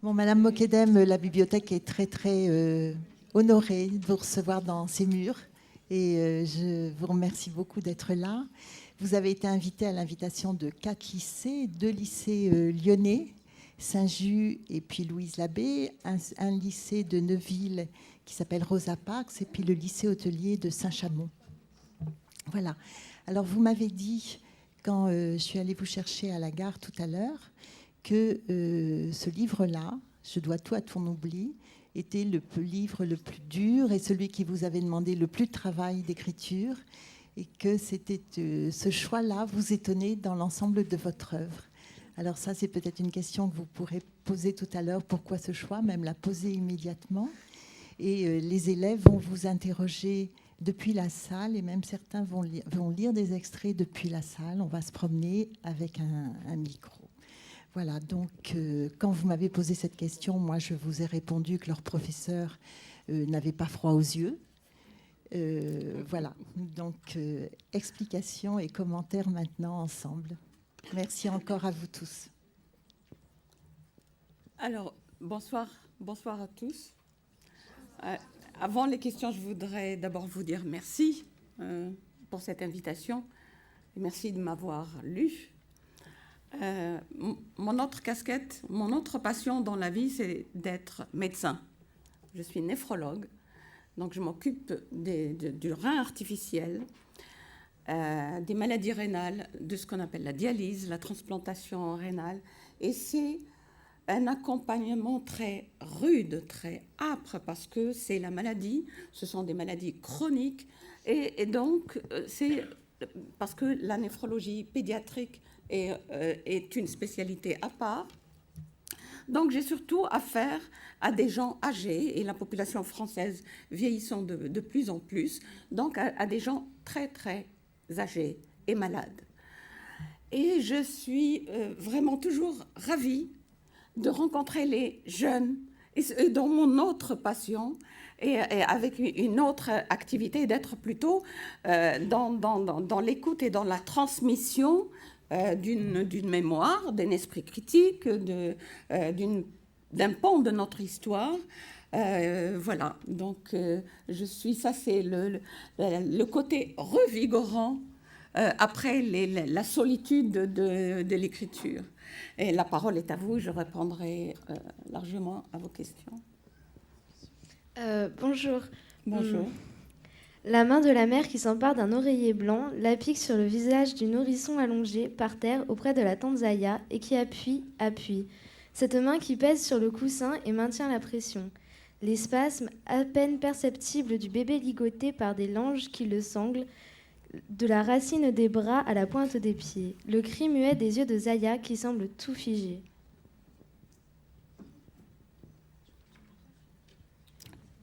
Bon, Madame Mokedem, la bibliothèque est très, très honorée de vous recevoir dans ses murs. Et je vous remercie beaucoup d'être là. Vous avez été invité à l'invitation de 4 lycées, 2 lycées lyonnais, Saint-Just et puis Louise Labbé, un lycée de Neuville qui s'appelle Rosa Parks, et puis le lycée hôtelier de Saint-Chamond. Voilà. Alors, vous m'avez dit, quand je suis allée vous chercher à la gare tout à l'heure, que ce livre-là, Je dois tout à ton oubli, était le livre le plus dur et celui qui vous avait demandé le plus de travail d'écriture, et que c'était ce choix-là vous étonnait dans l'ensemble de votre œuvre. Alors ça, c'est peut-être une question que vous pourrez poser tout à l'heure. Pourquoi ce choix? Même la poser immédiatement. Et les élèves vont vous interroger depuis la salle, et même certains vont lire des extraits depuis la salle. On va se promener avec un micro. Voilà, donc quand vous m'avez posé cette question, moi je vous ai répondu que leur professeur n'avait pas froid aux yeux. Voilà, donc explications et commentaires maintenant ensemble. Merci encore à vous tous. Alors, bonsoir à tous. Avant les questions, je voudrais d'abord vous dire merci pour cette invitation et merci de m'avoir lu. Mon autre casquette, mon autre passion dans la vie, c'est d'être médecin. Je suis néphrologue, donc je m'occupe du rein artificiel, des maladies rénales, de ce qu'on appelle la dialyse, la transplantation rénale. Et c'est un accompagnement très rude, très âpre, parce que c'est la maladie, ce sont des maladies chroniques, et donc c'est parce que la néphrologie pédiatrique est une spécialité à part. Donc j'ai surtout affaire à des gens âgés, et la population française vieillissant de plus en plus, donc à des gens très très âgés et malades. Et je suis vraiment toujours ravie de rencontrer les jeunes, et dans mon autre passion, et avec une autre activité, d'être plutôt dans l'écoute et dans la transmission d'une mémoire, d'un esprit critique, d'un pan de notre histoire. Voilà, donc ça c'est le côté revigorant après la solitude de l'écriture. Et la parole est à vous, je répondrai largement à vos questions. Bonjour. Bonjour. La main de la mère qui s'empare d'un oreiller blanc l'applique sur le visage du nourrisson allongé par terre auprès de la tante Zaya et qui appuie. Cette main qui pèse sur le coussin et maintient la pression. Les spasmes à peine perceptibles du bébé ligoté par des langes qui le sanglent, de la racine des bras à la pointe des pieds. Le cri muet des yeux de Zaya qui semble tout figé.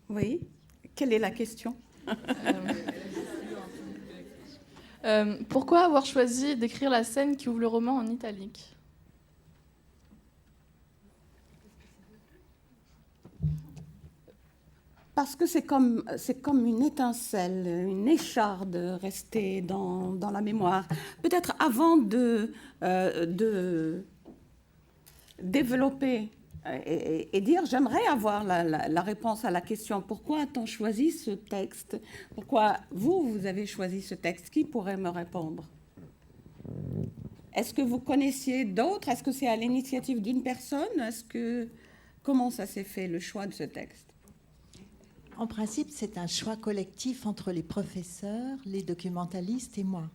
Oui. Quelle est la question? Pourquoi avoir choisi d'écrire la scène qui ouvre le roman en italique? Parce que c'est comme une étincelle, une écharde restée dans la mémoire. Peut-être avant de développer et dire, j'aimerais avoir la réponse à la question, pourquoi a-t-on choisi ce texte? Pourquoi vous avez choisi ce texte? Qui pourrait me répondre? Est-ce que vous connaissiez d'autres? Est-ce que c'est à l'initiative d'une personne? Comment ça s'est fait, le choix de ce texte? En principe, c'est un choix collectif entre les professeurs, les documentalistes et moi.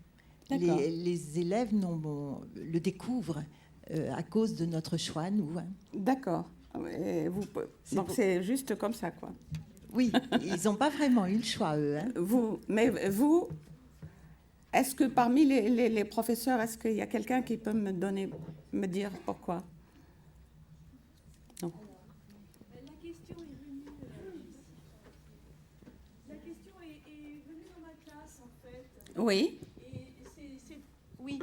Les élèves le découvrent à cause de notre choix, nous. Hein. D'accord. Donc c'est juste comme ça, quoi. Oui, ils n'ont pas vraiment eu le choix, eux. Hein. Vous, est-ce que parmi les professeurs, est-ce qu'il y a quelqu'un qui peut me dire pourquoi? Non. La question est venue dans ma classe, en fait. Oui. Oui,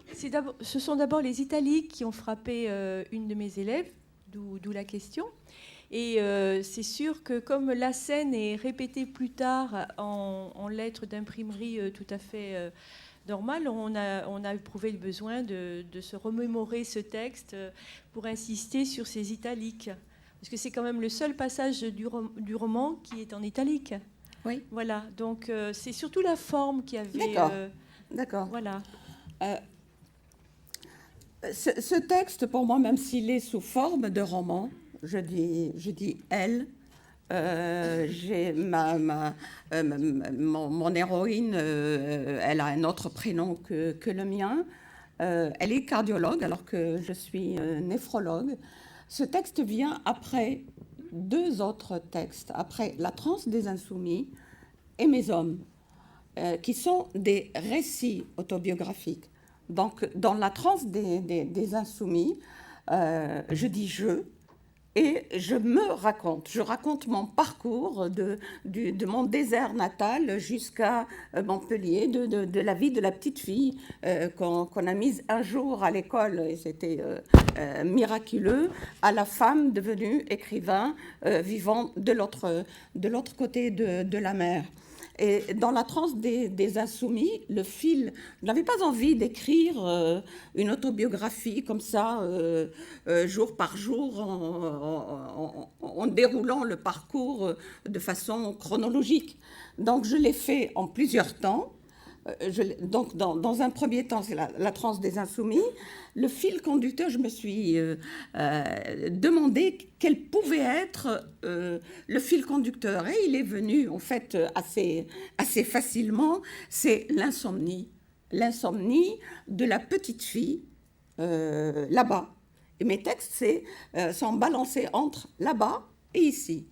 ce sont d'abord les italiques qui ont frappé une de mes élèves, d'où la question. Et c'est sûr que comme la scène est répétée plus tard en lettres d'imprimerie tout à fait normales, on a éprouvé le besoin de se remémorer ce texte pour insister sur ces italiques. parce que c'est quand même le seul passage du roman qui est en italique. Oui. Voilà, donc c'est surtout la forme qui avait... D'accord. D'accord. Voilà. Ce texte, pour moi, même s'il est sous forme de roman, je dis elle. J'ai mon héroïne, elle a un autre prénom que le mien. Elle est cardiologue alors que je suis néphrologue. Ce texte vient après 2 autres textes, après La transe des insoumis et Mes hommes, qui sont des récits autobiographiques. Donc, dans La transe des insoumis, je dis je, et je raconte mon parcours de mon désert natal jusqu'à Montpellier, de la vie de la petite fille qu'on a mise un jour à l'école, et c'était miraculeux, à la femme devenue écrivain vivant de l'autre côté de la mer. Et dans La transe des insoumis, le fil, je n'avais pas envie d'écrire une autobiographie comme ça, jour par jour, en déroulant le parcours de façon chronologique. Donc je l'ai fait en plusieurs temps. Donc dans un premier temps, c'est la transe des insoumis. Le fil conducteur, je me suis demandé quel pouvait être le fil conducteur. Et il est venu, en fait, assez facilement. C'est l'insomnie. L'insomnie de la petite fille là-bas. Et mes textes sont balancés entre là-bas et ici.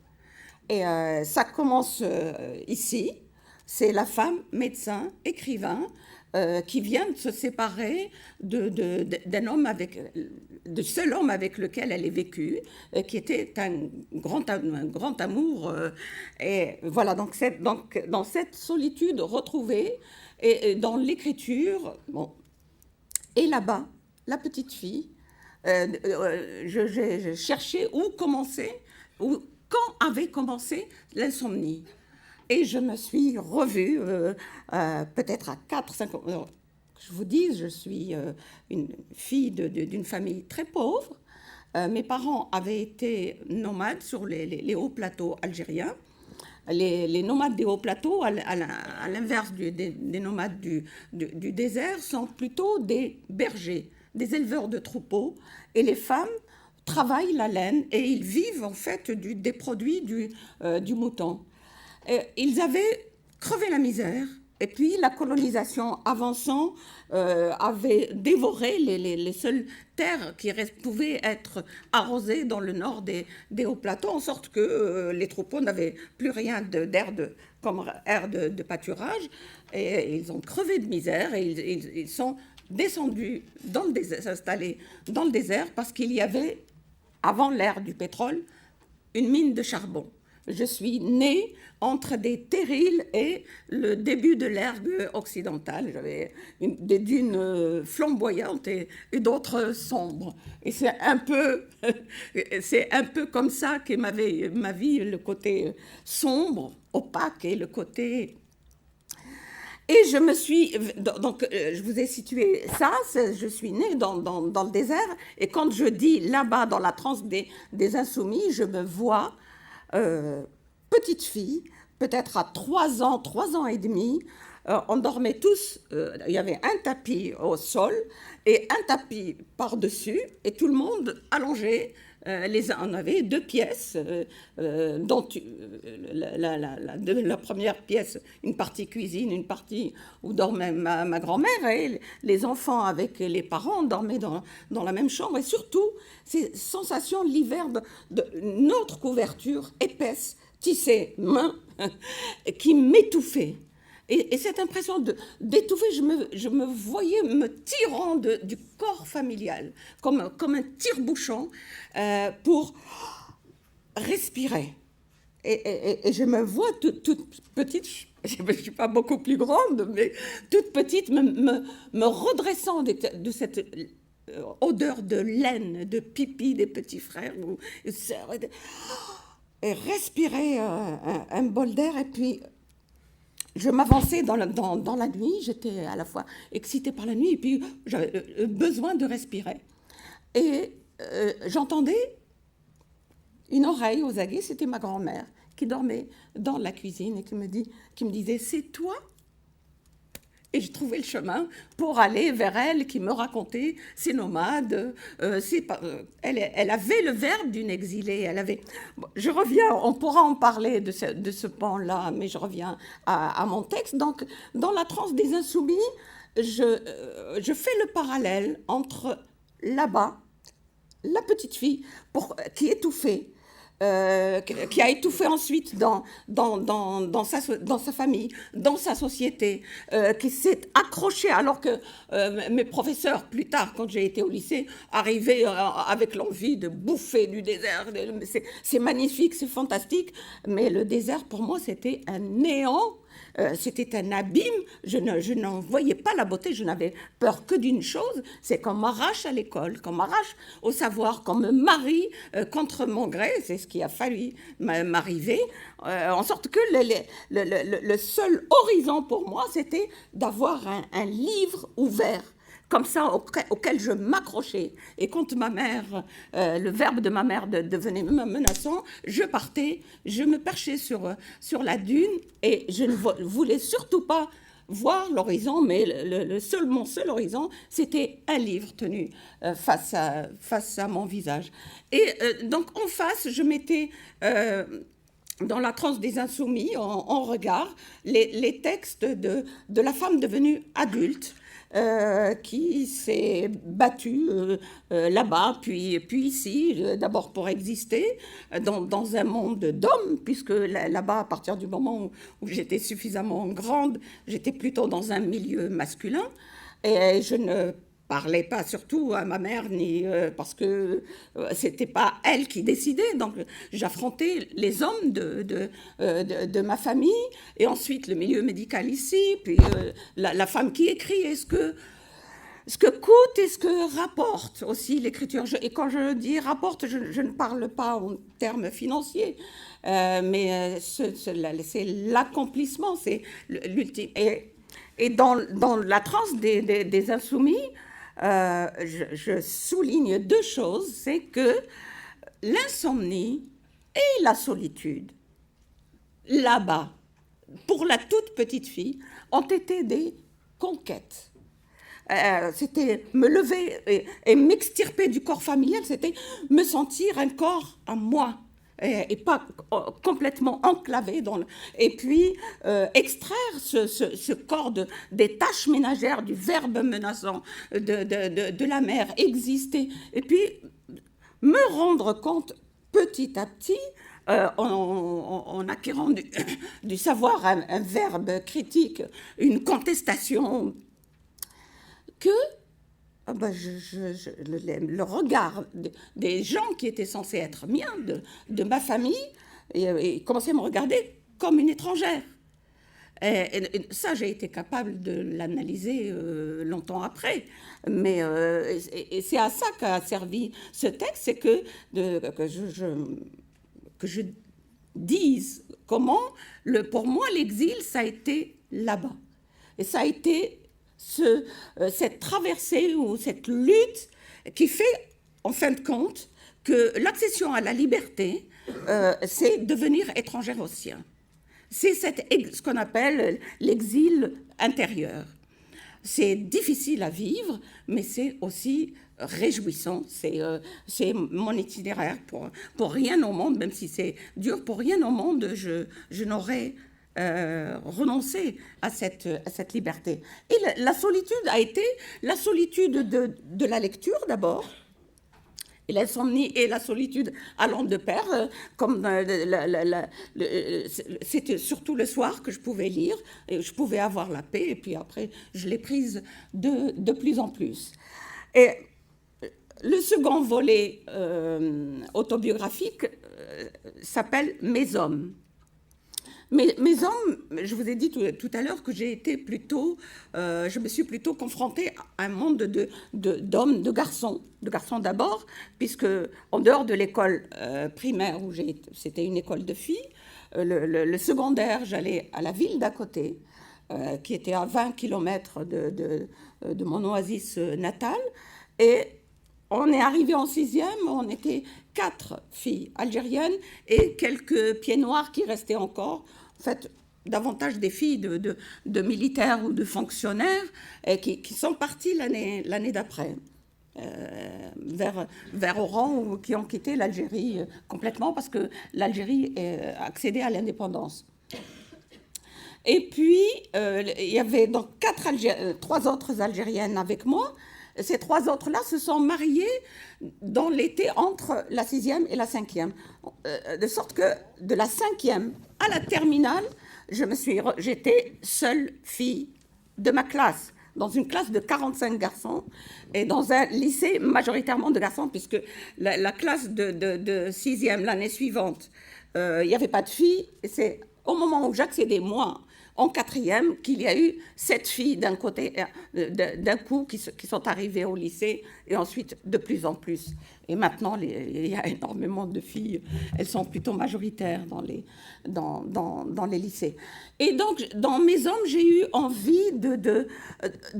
Et ça commence ici. C'est la femme, médecin, écrivain, qui vient de se séparer d'un homme de seul homme avec lequel elle est vécue, qui était un grand amour. Et voilà, donc dans cette solitude retrouvée, et dans l'écriture, bon, et là-bas, la petite fille, j'ai cherché quand avait commencé l'insomnie. Et je me suis revue peut-être à 4-5 ans. Je vous dis, je suis une fille d'une famille très pauvre. Mes parents avaient été nomades sur les hauts plateaux algériens. Les nomades des hauts plateaux, à l'inverse des nomades du désert, sont plutôt des bergers, des éleveurs de troupeaux. Et les femmes travaillent la laine et ils vivent en fait des produits du mouton. Ils avaient crevé la misère, et puis la colonisation avançant avait dévoré les seules terres qui pouvaient être arrosées dans le nord des hauts plateaux, en sorte que les troupeaux n'avaient plus rien comme aire de pâturage, et ils ont crevé de misère, et ils sont descendus s'installer dans le désert, parce qu'il y avait, avant l'ère du pétrole, une mine de charbon. Je suis née entre des terrils et le début de l'ère occidentale. J'avais des dunes flamboyantes et d'autres sombres. Et c'est un peu comme ça qu'est ma vie, le côté sombre, opaque, et le côté... Et je me suis... Donc, je vous ai situé ça, je suis née dans le désert, et quand je dis là-bas, dans la transe des insoumis, je me vois... petite fille, peut-être à 3 ans et demi, on dormait tous, il y avait un tapis au sol et un tapis par-dessus, et tout le monde allongé. On avait 2 pièces, dont la première pièce, une partie cuisine, une partie où dormait ma grand-mère, et les enfants avec les parents dormaient dans la même chambre. Et surtout, ces sensations l'hiver de notre couverture épaisse, tissée, main, qui m'étouffait. Et cette impression d'étouffer, je me voyais me tirant du corps familial, comme un tire-bouchon, pour respirer. Et je me vois toute petite, je ne suis pas beaucoup plus grande, mais toute petite, me redressant de cette odeur de laine, de pipi des petits frères, et respirer un bol d'air, et puis... Je m'avançais dans la nuit, j'étais à la fois excitée par la nuit et puis j'avais besoin de respirer. Et j'entendais une oreille aux aguets, c'était ma grand-mère qui dormait dans la cuisine et qui me disait « C'est toi ?» Et je trouvais le chemin pour aller vers elle, qui me racontait ses nomades. Elle avait le verbe d'une exilée. Bon, je reviens, on pourra en parler de ce pan-là, mais je reviens à mon texte. Donc, dans la transe des insoumis, je fais le parallèle entre là-bas, la petite fille qui étouffait, qui a étouffé ensuite dans sa famille, dans sa société, qui s'est accroché alors que mes professeurs, plus tard, quand j'ai été au lycée, arrivaient avec l'envie de bouffer du désert. C'est magnifique, c'est fantastique, mais le désert, pour moi, c'était un néant. C'était un abîme, je n'en voyais pas la beauté, je n'avais peur que d'une chose, c'est qu'on m'arrache à l'école, qu'on m'arrache au savoir, qu'on me marie contre mon gré, c'est ce qui a fallu m'arriver, en sorte que le seul horizon pour moi, c'était d'avoir un livre ouvert, comme ça, auquel je m'accrochais. Et quand ma mère, le verbe de ma mère devenait menaçant, je partais, je me perchais sur la dune et je ne voulais surtout pas voir l'horizon, mais mon seul horizon, c'était un livre tenu face à mon visage. Et donc, en face, je mettais dans la transe des insoumis, en regard, les textes de la femme devenue adulte, qui s'est battue là-bas, puis ici, d'abord pour exister dans un monde d'hommes, puisque là-bas, à partir du moment où j'étais suffisamment grande, j'étais plutôt dans un milieu masculin, et je ne parlais pas surtout à ma mère, ni parce que c'était pas elle qui décidait. Donc j'affrontais les hommes de ma famille, et ensuite le milieu médical ici, puis la femme qui écrit, ce que coûte et ce que rapporte aussi l'écriture. Et quand je dis rapporte, je ne parle pas en termes financiers, mais c'est l'accomplissement, c'est l'ultime. Et dans la transe des insoumis, je souligne deux choses, c'est que l'insomnie et la solitude, là-bas, pour la toute petite fille, ont été des conquêtes. C'était me lever et m'extirper du corps familial, c'était me sentir un corps à moi, et pas complètement enclavé et puis extraire ce corps des tâches ménagères, du verbe menaçant de la mère, exister, et puis me rendre compte petit à petit, en acquérant du savoir, un verbe critique, une contestation, que le regard des gens qui étaient censés être miens, de ma famille, et commençaient à me regarder comme une étrangère. Et ça, j'ai été capable de l'analyser longtemps après. Mais et c'est à ça qu'a servi ce texte, c'est que je dise comment, pour moi, l'exil, ça a été là-bas. Et ça a été cette traversée ou cette lutte qui fait, en fin de compte, que l'accession à la liberté, c'est devenir étrangère au sien. C'est ce qu'on appelle l'exil intérieur. C'est difficile à vivre, mais c'est aussi réjouissant. C'est mon itinéraire. Pour rien au monde, même si c'est dur, pour rien au monde, je n'aurais renoncer à cette liberté. Et la solitude a été la solitude de la lecture d'abord, et l'insomnie et la solitude allant de pair, comme c'était surtout le soir que je pouvais lire, et je pouvais avoir la paix, et puis après je l'ai prise de plus en plus. Et le second volet autobiographique s'appelle « Mes hommes ». Mes hommes, je vous ai dit tout à l'heure que j'ai été plutôt, je me suis plutôt confrontée à un monde d'hommes, de garçons d'abord, puisque en dehors de l'école primaire où c'était une école de filles, le secondaire, j'allais à la ville d'à côté, qui était à 20 km de mon oasis natale, et on est arrivé en 6e, on était 4 filles algériennes et quelques pieds noirs qui restaient encore. En fait, davantage des filles de militaires ou de fonctionnaires qui sont parties l'année d'après. Vers Oran ou qui ont quitté l'Algérie complètement parce que l'Algérie accédait à l'indépendance. Et puis, il y avait donc 3 autres Algériennes avec moi. Ces 3 autres-là se sont mariées dans l'été entre la 6e et la 5e. De sorte que de la 5e à la terminale, j'étais seule fille de ma classe, dans une classe de 45 garçons et dans un lycée majoritairement de garçons, puisque la classe de 6e, l'année suivante, il n'y avait pas de filles. Et c'est au moment où j'accédais, moi, en 4e, qu'il y a eu 7 filles d'un coup qui sont arrivées au lycée et ensuite de plus en plus. Et maintenant, il y a énormément de filles. Elles sont plutôt majoritaires dans les lycées. Et donc, dans Mes hommes, j'ai eu envie de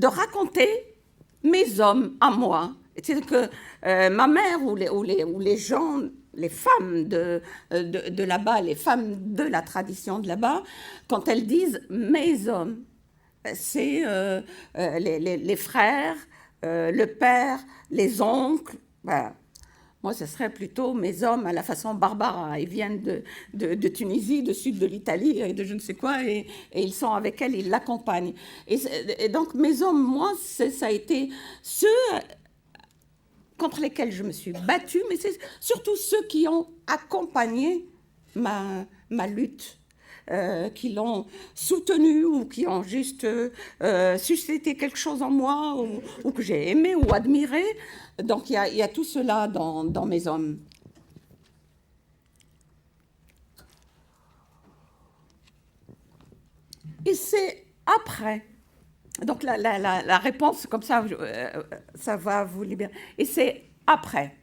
raconter mes hommes à moi. C'est-à-dire que ma mère ou les gens, les femmes de là-bas, les femmes de la tradition de là-bas, quand elles disent « mes hommes », c'est les frères, le père, les oncles. Ben, moi, ce serait plutôt mes hommes à la façon Barbara. Ils viennent de Tunisie, de sud de l'Italie et de je ne sais quoi, et ils sont avec elle, ils l'accompagnent. Et donc, mes hommes, moi, ça a été ceux contre lesquels je me suis battue, mais c'est surtout ceux qui ont accompagné ma lutte, qui l'ont soutenue ou qui ont juste suscité quelque chose en moi ou que j'ai aimé ou admiré. Donc il y a tout cela dans Mes hommes. Et c'est après. Donc la réponse, comme ça, ça va vous libérer. Et c'est après.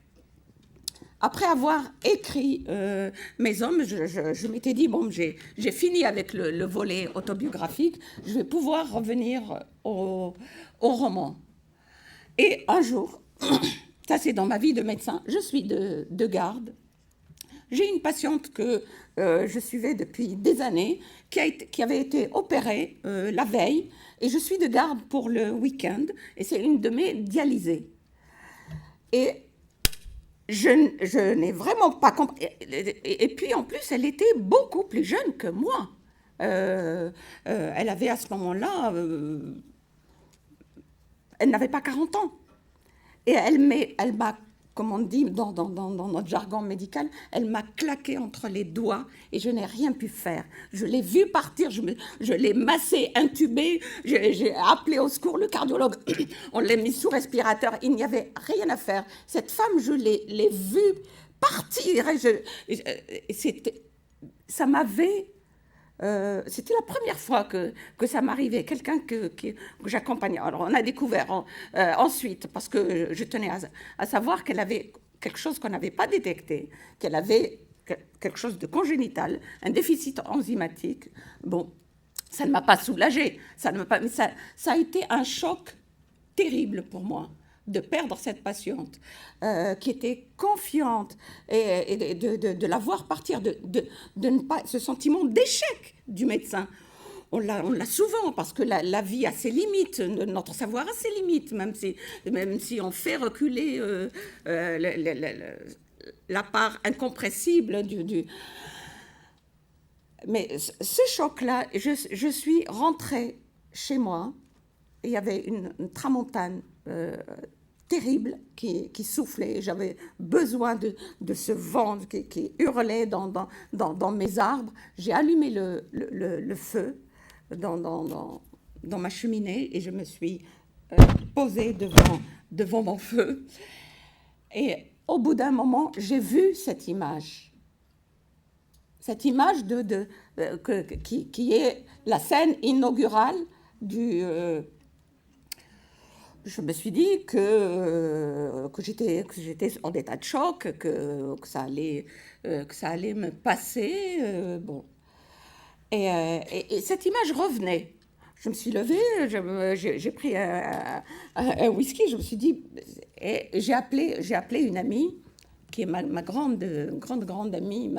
Après avoir écrit Mes hommes, je m'étais dit, bon, j'ai fini avec le volet autobiographique, je vais pouvoir revenir au roman. Et un jour, ça c'est dans ma vie de médecin, je suis de garde. J'ai une patiente que je suivais depuis des années, qui avait été opérée la veille, et je suis de garde pour le week-end, et c'est une de mes dialysées. Et je n'ai vraiment pas compris. Et puis en plus, elle était beaucoup plus jeune que moi. Elle avait à ce moment-là, elle n'avait pas 40 ans. Et elle m'a, comme on dit dans notre jargon médical, elle m'a claqué entre les doigts et je n'ai rien pu faire. Je l'ai vue partir, je l'ai massée, intubée, j'ai appelé au secours le cardiologue, on l'a mis sous respirateur, il n'y avait rien à faire. Cette femme, je l'ai vue partir et ça m'avait... c'était la première fois que ça m'arrivait, quelqu'un que j'accompagnais. Alors, on a découvert ensuite, parce que je tenais à savoir qu'elle avait quelque chose qu'on n'avait pas détecté, qu'elle avait quelque chose de congénital, un déficit enzymatique. Bon, ça ne m'a pas soulagée, mais ça a été un choc terrible pour moi de perdre cette patiente qui était confiante et de la voir partir, de ne pas, ce sentiment d'échec du médecin. On l'a souvent, parce que la vie a ses limites, notre savoir a ses limites, même si on fait reculer la part incompressible du... Mais ce choc-là, je suis rentrée chez moi, et il y avait une tramontane terrible qui soufflait. J'avais besoin de ce vent qui hurlait dans mes arbres. J'ai allumé le feu dans ma cheminée et je me suis posée devant mon feu. Et au bout d'un moment, j'ai vu cette image. Cette image qui est la scène inaugurale du... je me suis dit que j'étais en état de choc, que ça allait me passer. Bon. Et cette image revenait. je me suis levée, j'ai pris un whisky, je me suis dit, et j'ai appelé une amie qui est ma grande amie,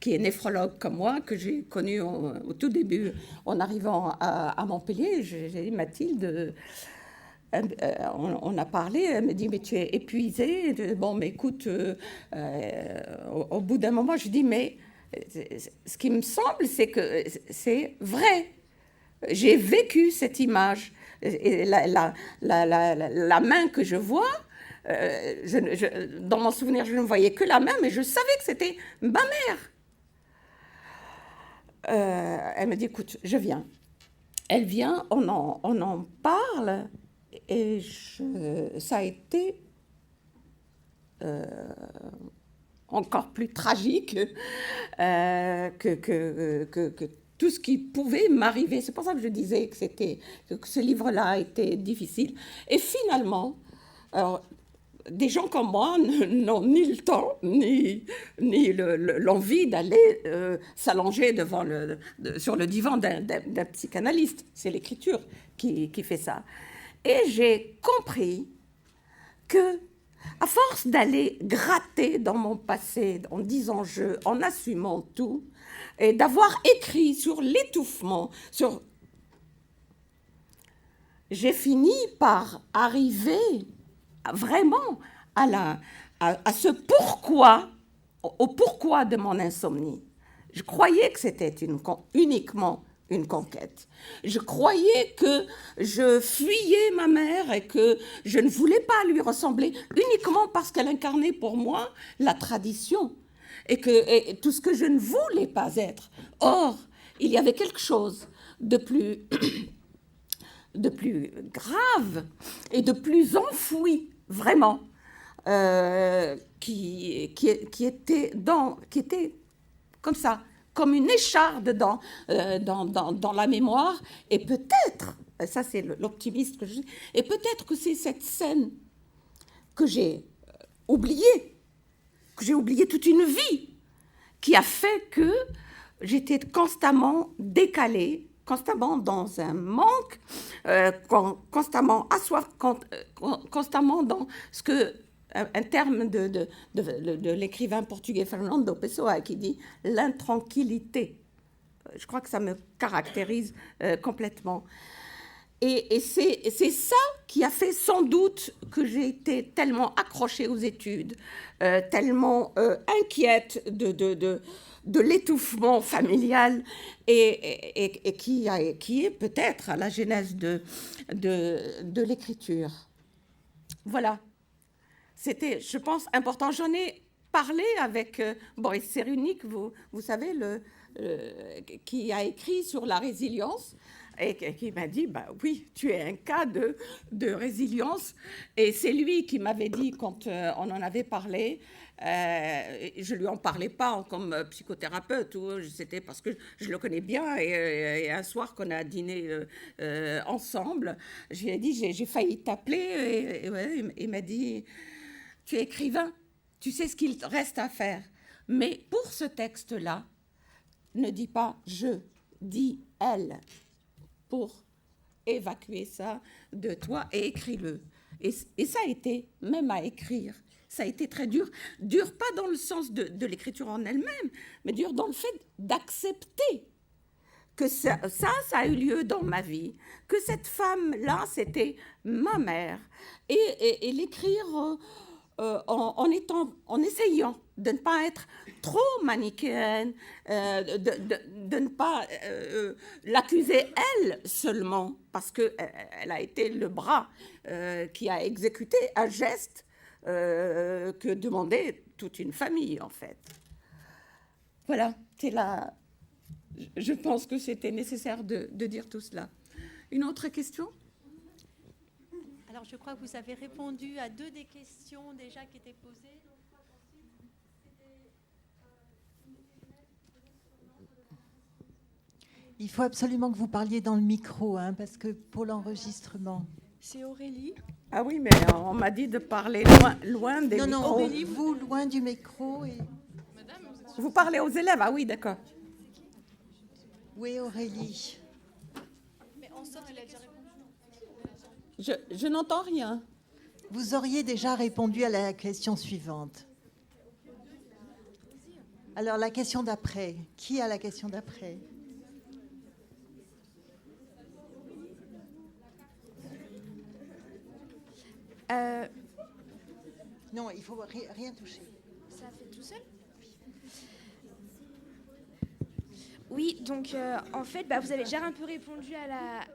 qui est néphrologue comme moi, que j'ai connue au tout début en arrivant à Montpellier. J'ai dit, Mathilde, on a parlé, elle me dit, mais tu es épuisée. Bon, mais écoute, au bout d'un moment, je dis, mais ce qui me semble, c'est que c'est vrai. J'ai vécu cette image. Et la main que je vois, dans mon souvenir, je ne voyais que la main, mais je savais que c'était ma mère. Elle me dit, écoute, je viens. Elle vient, on en parle, et ça a été encore plus tragique que tout ce qui pouvait m'arriver. C'est pour ça que je disais que ce livre-là était difficile. Et finalement, alors, des gens comme moi n'ont ni le temps, ni l'envie d'aller s'allonger sur le divan d'un psychanalyste. C'est l'écriture qui fait ça. Et j'ai compris que, à force d'aller gratter dans mon passé, en disant je, en assumant tout, et d'avoir écrit sur l'étouffement, j'ai fini par arriver vraiment à ce pourquoi, au pourquoi de mon insomnie. Je croyais que c'était uniquement une conquête. Je croyais que je fuyais ma mère et que je ne voulais pas lui ressembler uniquement parce qu'elle incarnait pour moi la tradition et tout ce que je ne voulais pas être. Or, il y avait quelque chose de plus grave et de plus enfoui, vraiment, qui était comme ça, comme une écharde dans la mémoire. Et peut-être, ça c'est l'optimiste que je suis, et peut-être que c'est cette scène que j'ai oubliée toute une vie, qui a fait que j'étais constamment décalée, constamment dans un manque, constamment constamment dans ce que un terme de l'écrivain portugais Fernando Pessoa qui dit l'intranquillité. Je crois que ça me caractérise complètement. Et c'est ça qui a fait sans doute que j'ai été tellement accrochée aux études, tellement inquiète de l'étouffement familial et qui est peut-être à la genèse de l'écriture. Voilà. C'était, je pense, important. J'en ai parlé avec Boris Cyrulnik, vous savez, qui a écrit sur la résilience et qui m'a dit, bah oui, tu es un cas de résilience. Et c'est lui qui m'avait dit, quand on en avait parlé, je ne lui en parlais pas comme psychothérapeute, c'était parce que je le connais bien. Et un soir qu'on a dîné ensemble, je lui ai dit, j'ai failli t'appeler. Et il m'a dit, tu es écrivain, tu sais ce qu'il te reste à faire. Mais pour ce texte-là, ne dis pas « je », dis « elle », pour évacuer ça de toi et écris-le. Et ça a été, même à écrire, ça a été très dur. Dur pas dans le sens de l'écriture en elle-même, mais dur dans le fait d'accepter que ça a eu lieu dans ma vie, que cette femme-là, c'était ma mère. Et l'écrire en essayant de ne pas être trop manichéenne, de ne pas l'accuser elle seulement, parce qu'elle a été le bras qui a exécuté un geste que demandait toute une famille, en fait. Voilà, c'est là. Je pense que c'était nécessaire de dire tout cela. Une autre question ? Alors, je crois que vous avez répondu à 2 des questions déjà qui étaient posées. Il faut absolument que vous parliez dans le micro, hein, parce que pour l'enregistrement. C'est Aurélie. Ah oui, mais on m'a dit de parler loin des micros. Non, Aurélie, vous, loin du micro. Et... Vous parlez aux élèves, ah oui, d'accord. Oui, Aurélie. Je n'entends rien. Vous auriez déjà répondu à la question suivante. Alors, la question d'après. Qui a la question d'après? Non, il ne faut rien toucher. Ça fait tout seul? Oui, donc en fait, vous avez déjà un peu répondu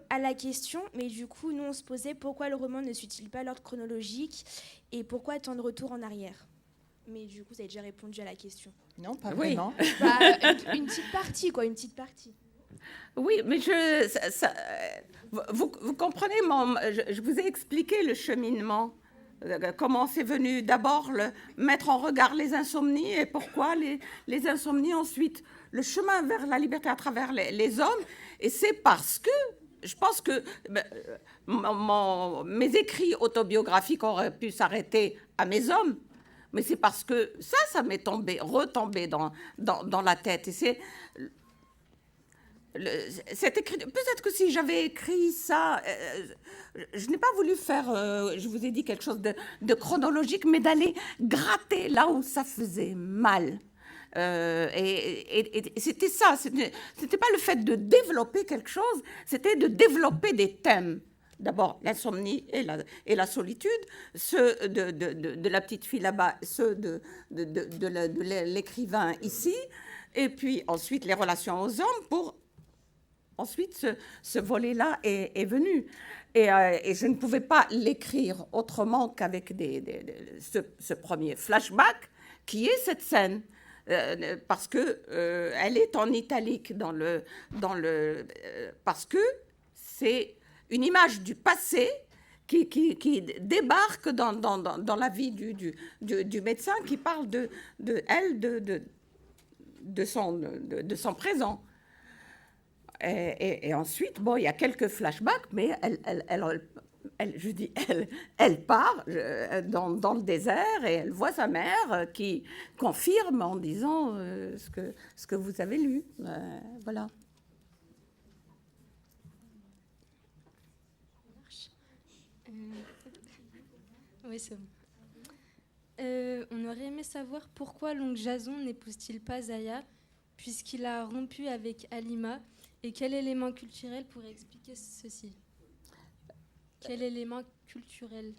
à la question, mais du coup, nous, on se posait pourquoi le roman ne suit-il pas l'ordre chronologique et pourquoi tant de retours en arrière. Mais du coup, vous avez déjà répondu à la question. Non, pas vraiment. Une petite partie, quoi, une petite partie. Oui, mais vous comprenez, je vous ai expliqué le cheminement. Comment c'est venu d'abord mettre en regard les insomnies et pourquoi les insomnies ensuite, le chemin vers la liberté à travers les hommes. Et c'est parce que je pense que mes écrits autobiographiques auraient pu s'arrêter à mes hommes, mais c'est parce que ça m'est retombé dans la tête. Et c'est peut-être que si j'avais écrit ça, je n'ai pas voulu faire, je vous ai dit, quelque chose de chronologique, mais d'aller gratter là où ça faisait mal. Et c'était ça, c'était pas le fait de développer quelque chose, c'était de développer des thèmes. D'abord, l'insomnie et la solitude, ceux de la petite fille là-bas, ceux de l'écrivain ici, et puis ensuite les relations aux hommes. Ensuite, ce volet-là est venu. Et je ne pouvais pas l'écrire autrement qu'avec ce premier flashback, qui est cette scène. Parce que elle est en italique parce que c'est une image du passé qui débarque dans la vie du médecin, qui parle de son présent. Et ensuite, il y a quelques flashbacks, mais elle part dans le désert et elle voit sa mère qui confirme en disant ce que vous avez lu. Voilà. Oui, c'est bon. On aurait aimé savoir pourquoi l'oncle Jason n'épouse-t-il pas Zaya, puisqu'il a rompu avec Halima, et quel élément culturel pourrait expliquer ceci? Quel élément culturel?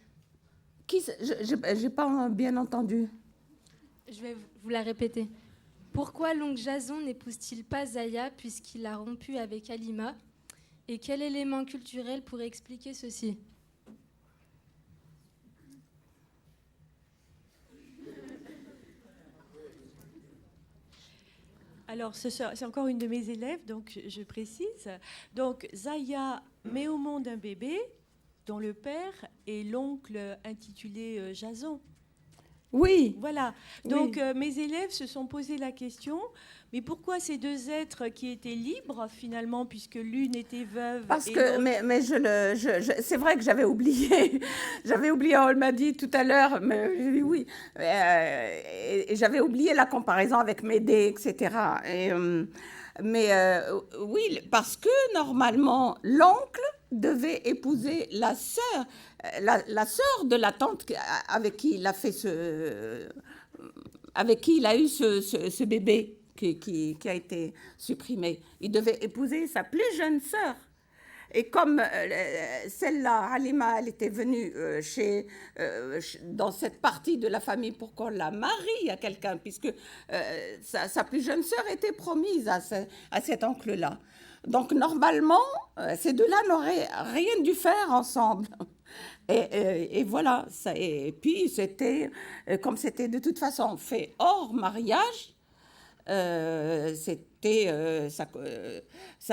J'ai pas bien entendu. Je vais vous la répéter. Pourquoi l'oncle Jason n'épouse-t-il pas Zaya, puisqu'il a rompu avec Halima, et quel élément culturel pourrait expliquer ceci? Alors, c'est encore une de mes élèves, donc je précise. Donc, Zaya met au monde un bébé dont le père est l'oncle intitulé Jason. Oui. Voilà. Donc, mes élèves se sont posé la question, mais pourquoi ces deux êtres qui étaient libres, finalement, puisque l'une était veuve... Parce que, mais c'est vrai que j'avais oublié. J'avais oublié, on m'a dit tout à l'heure, mais j'ai dit oui. Et j'avais oublié la comparaison avec Médée, etc. Oui, parce que, normalement, l'oncle devait épouser la sœur, la sœur de la tante avec qui il a fait avec qui il a eu ce bébé qui a été supprimé. Il devait épouser sa plus jeune sœur. Et comme celle-là, Halima, elle était venue dans cette partie de la famille pour qu'on la marie à quelqu'un, puisque sa plus jeune sœur était promise à cet oncle-là. Donc, normalement, ces deux-là n'auraient rien dû faire ensemble. Et voilà. Et puis, comme c'était de toute façon fait hors mariage, ça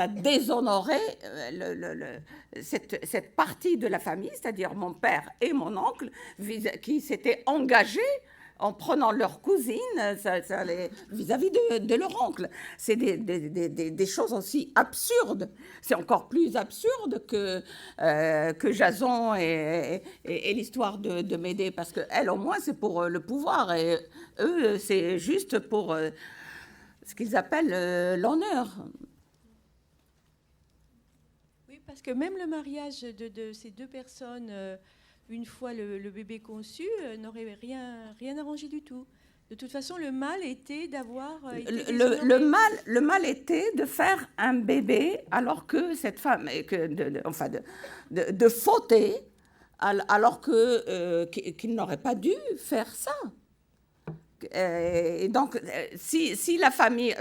déshonorait cette partie de la famille, c'est-à-dire mon père et mon oncle, qui s'étaient engagés en prenant leur cousine vis-à-vis de leur oncle. C'est des choses aussi absurdes. C'est encore plus absurde que Jason et l'histoire de Médée, parce qu'elle, au moins, c'est pour le pouvoir, et eux, c'est juste pour ce qu'ils appellent l'honneur. Oui, parce que même le mariage de ces deux personnes, une fois le bébé conçu, n'aurait rien arrangé du tout. De toute façon, le mal était d'avoir... Le mal était de faire un bébé alors que cette femme... de fauter alors qu'il n'aurait pas dû faire ça. Et donc, si la famille...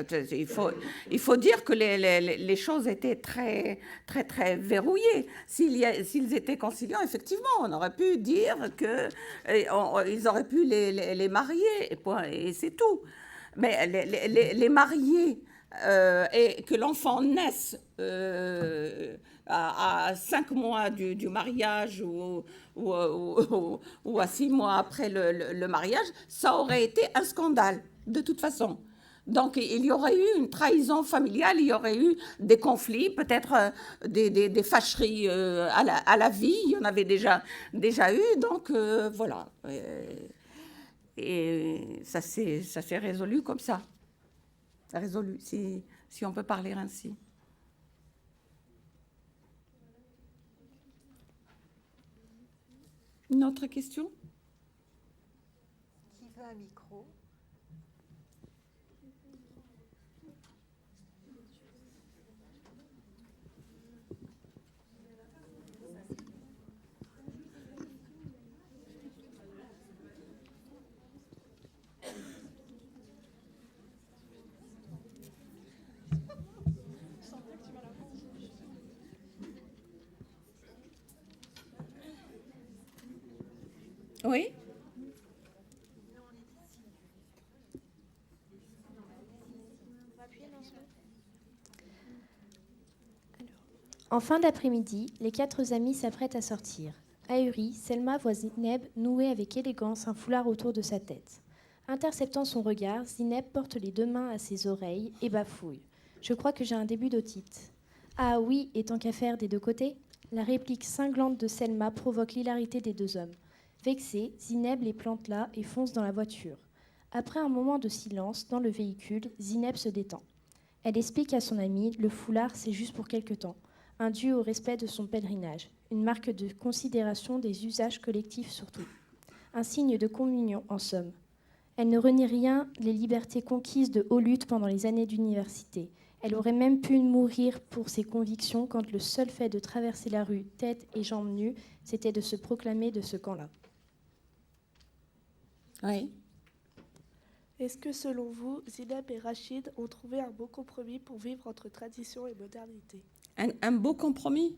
Il faut dire que les choses étaient très, très, très verrouillées. S'ils étaient conciliants, effectivement, on aurait pu dire qu'ils auraient pu les marier, et c'est tout. Mais les marier et que l'enfant naisse à 5 mois du mariage ou à 6 mois après le mariage, ça aurait été un scandale, de toute façon. Donc, il y aurait eu une trahison familiale, il y aurait eu des conflits, peut-être des fâcheries à la vie, il y en avait déjà eu, donc voilà. Et ça s'est résolu comme ça. Résolu, si on peut parler ainsi. Une autre question? Qui veut un micro? Oui. En fin d'après-midi, les 4 amis s'apprêtent à sortir. Ahurie, Selma voit Zineb nouer avec élégance un foulard autour de sa tête. Interceptant son regard, Zineb porte les 2 mains à ses oreilles et bafouille. « Je crois que j'ai un début d'otite. »« Ah oui, et tant qu'à faire des 2 côtés ?» La réplique cinglante de Selma provoque l'hilarité des 2 hommes. Vexée, Zineb les plante là et fonce dans la voiture. Après un moment de silence dans le véhicule, Zineb se détend. Elle explique à son amie, le foulard c'est juste pour quelque temps, un dû au respect de son pèlerinage, une marque de considération des usages collectifs surtout, un signe de communion en somme. Elle ne renie rien les libertés conquises de haute lutte pendant les années d'université. Elle aurait même pu mourir pour ses convictions quand le seul fait de traverser la rue tête et jambes nues, c'était de se proclamer de ce camp-là. Oui. Est-ce que, selon vous, Zineb et Rachid ont trouvé un beau compromis pour vivre entre tradition et modernité? Un beau compromis.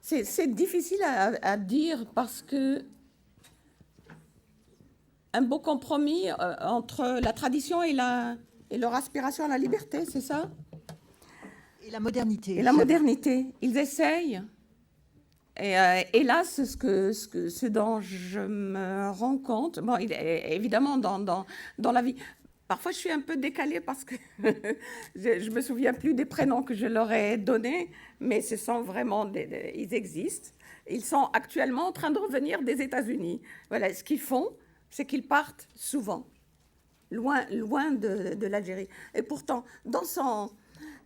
C'est difficile à dire parce que un beau compromis entre la tradition et leur aspiration à la liberté, c'est ça? Et la modernité. Et la modernité. Ils essayent. Et là, ce dont je me rends compte, bon, évidemment, dans la vie, parfois je suis un peu décalée parce que je ne me souviens plus des prénoms que je leur ai donnés, mais ce sont vraiment, ils existent. Ils sont actuellement en train de revenir des États-Unis. Voilà, ce qu'ils font, c'est qu'ils partent souvent, loin de l'Algérie. Et pourtant, dans son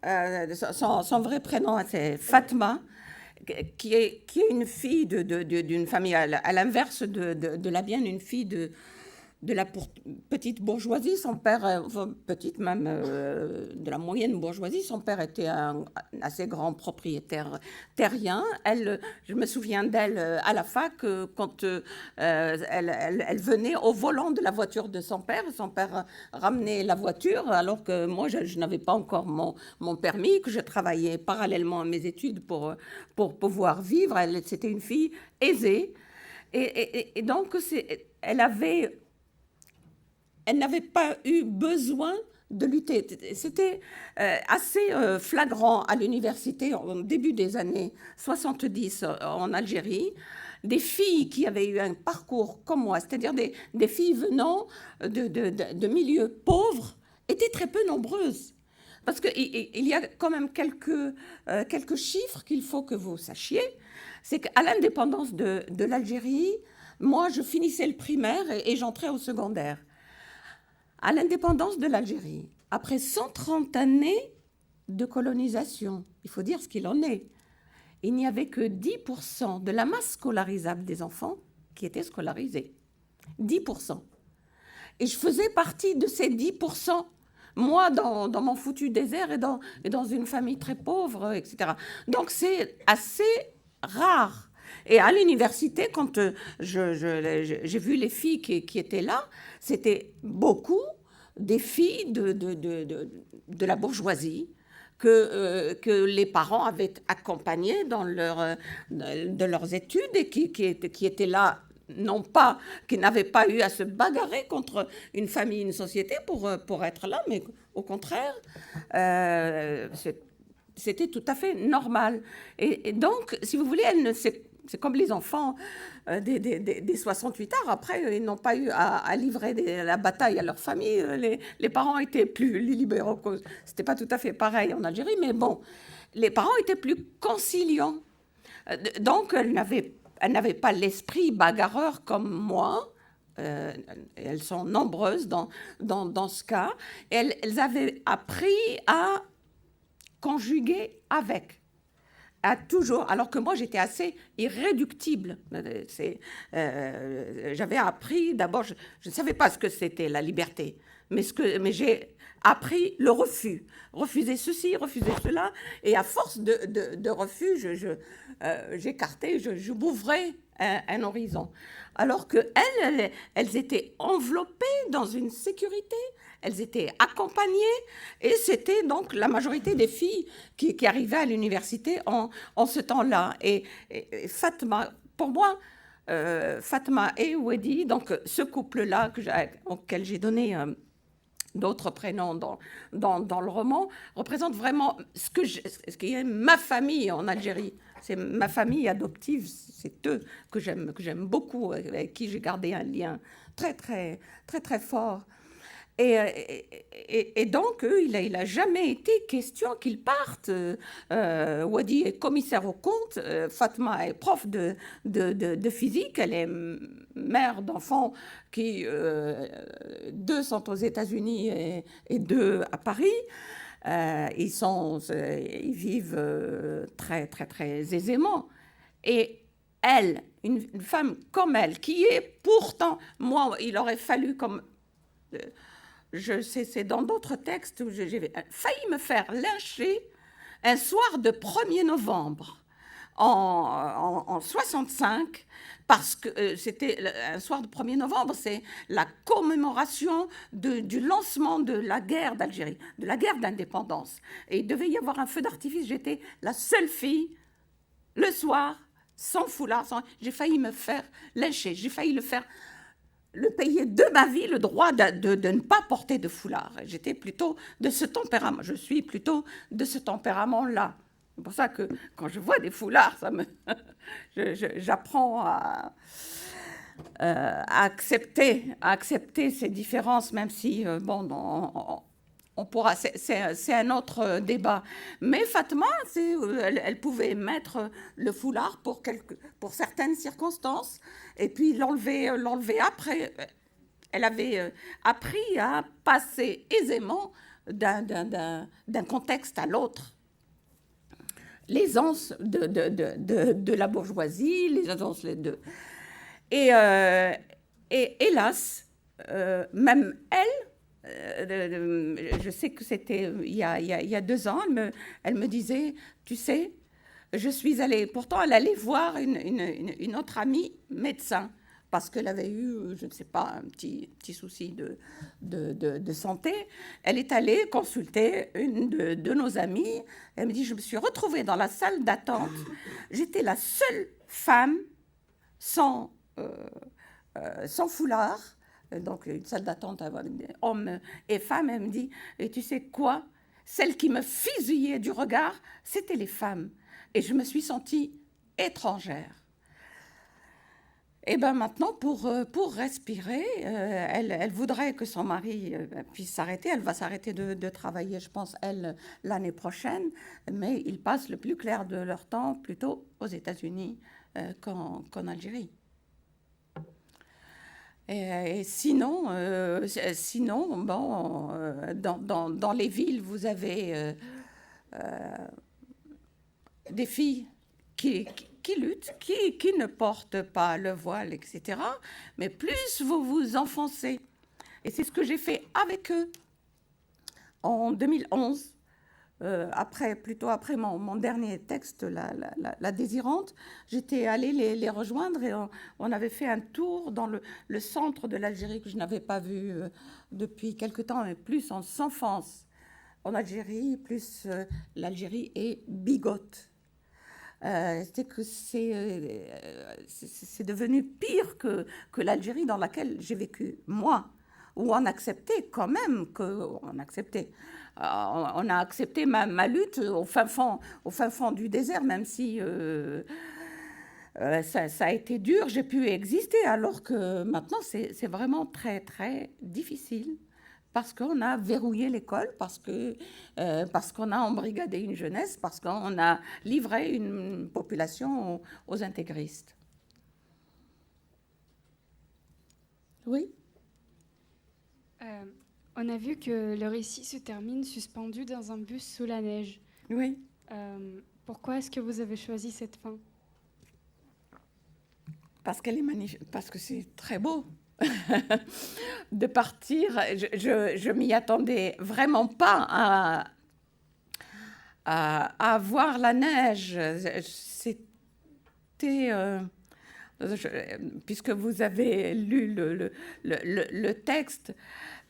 vrai prénom, c'est Fatma, qui est une fille d'une famille, à l'inverse de la mienne, une fille de la petite bourgeoisie. Son père, petite même, de la moyenne bourgeoisie, son père était un assez grand propriétaire terrien. Je me souviens d'elle à la fac, quand elle venait au volant de la voiture de son père. Son père ramenait la voiture, alors que moi, je n'avais pas encore mon permis, que je travaillais parallèlement à mes études pour pouvoir vivre. C'était une fille aisée. Et donc, elle n'avait pas eu besoin de lutter. C'était assez flagrant à l'université, au début des années 70 en Algérie, des filles qui avaient eu un parcours comme moi, c'est-à-dire des filles venant de milieux pauvres, étaient très peu nombreuses. Parce qu'il y a quand même quelques chiffres qu'il faut que vous sachiez. C'est qu'à l'indépendance de l'Algérie, moi, je finissais le primaire et j'entrais au secondaire. À l'indépendance de l'Algérie, après 130 années de colonisation, il faut dire ce qu'il en est, il n'y avait que 10% de la masse scolarisable des enfants qui étaient scolarisés. 10%. Et je faisais partie de ces 10%, moi, dans mon foutu désert et dans une famille très pauvre, etc. Donc, c'est assez rare. Et à l'université, quand j'ai vu les filles qui étaient là, c'était beaucoup des filles de la bourgeoisie que les parents avaient accompagnées dans leurs études et qui étaient là, non pas, qui n'avaient pas eu à se bagarrer contre une famille, une société pour être là, mais au contraire, c'était tout à fait normal. Et donc, si vous voulez, c'est comme les enfants des 68 heures. Après, ils n'ont pas eu à livrer la bataille à leur famille. Les parents étaient plus libéraux. C'était pas tout à fait pareil en Algérie, mais bon, les parents étaient plus conciliants. Donc, elles n'avaient pas l'esprit bagarreur comme moi. Elles sont nombreuses dans ce cas. Elles avaient appris à conjuguer avec. Toujours, alors que moi j'étais assez irréductible. J'avais appris, d'abord, je ne savais pas ce que c'était la liberté, mais j'ai appris le refus. Refuser ceci, refuser cela, et à force de refus, j'écartais, je m'ouvrais un horizon. Alors qu'elles étaient enveloppées dans une sécurité, elles étaient accompagnées, et c'était donc la majorité des filles qui arrivaient à l'université en ce temps-là. Et Fatma, pour moi, Fatma et Wedi, donc ce couple-là auquel j'ai donné d'autres prénoms dans le roman, représente vraiment ce qui est ma famille en Algérie. C'est ma famille adoptive, c'est eux que j'aime beaucoup, avec qui j'ai gardé un lien très, très, très, très fort. Et donc, il a jamais été question qu'ils partent. Wadi est commissaire aux comptes, Fatma est prof de physique, elle est mère d'enfants qui, 2 sont aux États-Unis et 2 à Paris. Ils vivent très, très, très aisément. Et elle, une femme comme elle, qui est pourtant, moi, il aurait fallu comme... c'est dans d'autres textes où j'ai failli me faire lyncher un soir de 1er novembre en 65, parce que c'était un soir de 1er novembre, c'est la commémoration du lancement de la guerre d'Algérie, de la guerre d'indépendance. Et il devait y avoir un feu d'artifice. J'étais la seule fille, le soir, sans foulard. J'ai failli me faire lyncher, j'ai failli le payer de ma vie, le droit de ne pas porter de foulard. J'étais plutôt de ce tempérament. Je suis plutôt de ce tempérament-là. C'est pour ça que quand je vois des foulards, j'apprends à accepter ces différences, même si, on pourra... C'est un autre débat. Mais Fatma, elle pouvait mettre le foulard pour certaines circonstances, et puis l'enlever après. Elle avait appris à passer aisément d'un contexte à l'autre. L'aisance de la bourgeoisie, l'aisance des deux. Et hélas, même elle, je sais que c'était il y a 2 ans, elle me disait, tu sais, je suis allée, pourtant elle allait voir une autre amie médecin, parce qu'elle avait eu, je ne sais pas, un petit souci de santé. Elle est allée consulter une de nos amies. Elle me dit, je me suis retrouvée dans la salle d'attente. J'étais la seule femme sans foulard. Donc, une salle d'attente avec hommes et femmes. Elle me dit, et tu sais quoi? Celles qui me fusillaient du regard, c'était les femmes. Et je me suis sentie étrangère. Et bien maintenant, pour respirer, elle voudrait que son mari puisse s'arrêter. Elle va s'arrêter de travailler, je pense, elle, l'année prochaine. Mais ils passent le plus clair de leur temps plutôt aux États-Unis qu'en Algérie. Et sinon, bon, dans les villes, vous avez des filles qui luttent, qui ne portent pas le voile, etc. Mais plus vous vous enfoncez. Et c'est ce que j'ai fait avec eux en 2011. Plutôt après mon dernier texte, La Désirante, j'étais allée les rejoindre et on avait fait un tour dans le centre de l'Algérie que je n'avais pas vu depuis quelque temps, et plus en s'enfonce en Algérie, plus l'Algérie est bigote. C'est que c'est devenu pire que l'Algérie dans laquelle j'ai vécu, moi, où on acceptait quand même on a accepté ma lutte au fin fond du désert, même si ça a été dur, j'ai pu exister, alors que maintenant c'est vraiment très très difficile. Parce qu'on a verrouillé l'école, parce qu'on a embrigadé une jeunesse, parce qu'on a livré une population aux intégristes. Oui. On a vu que le récit se termine suspendu dans un bus sous la neige. Oui. Pourquoi est-ce que vous avez choisi cette fin? Parce qu'elle est magnifique, parce que c'est très beau. De partir, je m'y attendais vraiment pas à voir la neige. C'était, puisque vous avez lu le texte,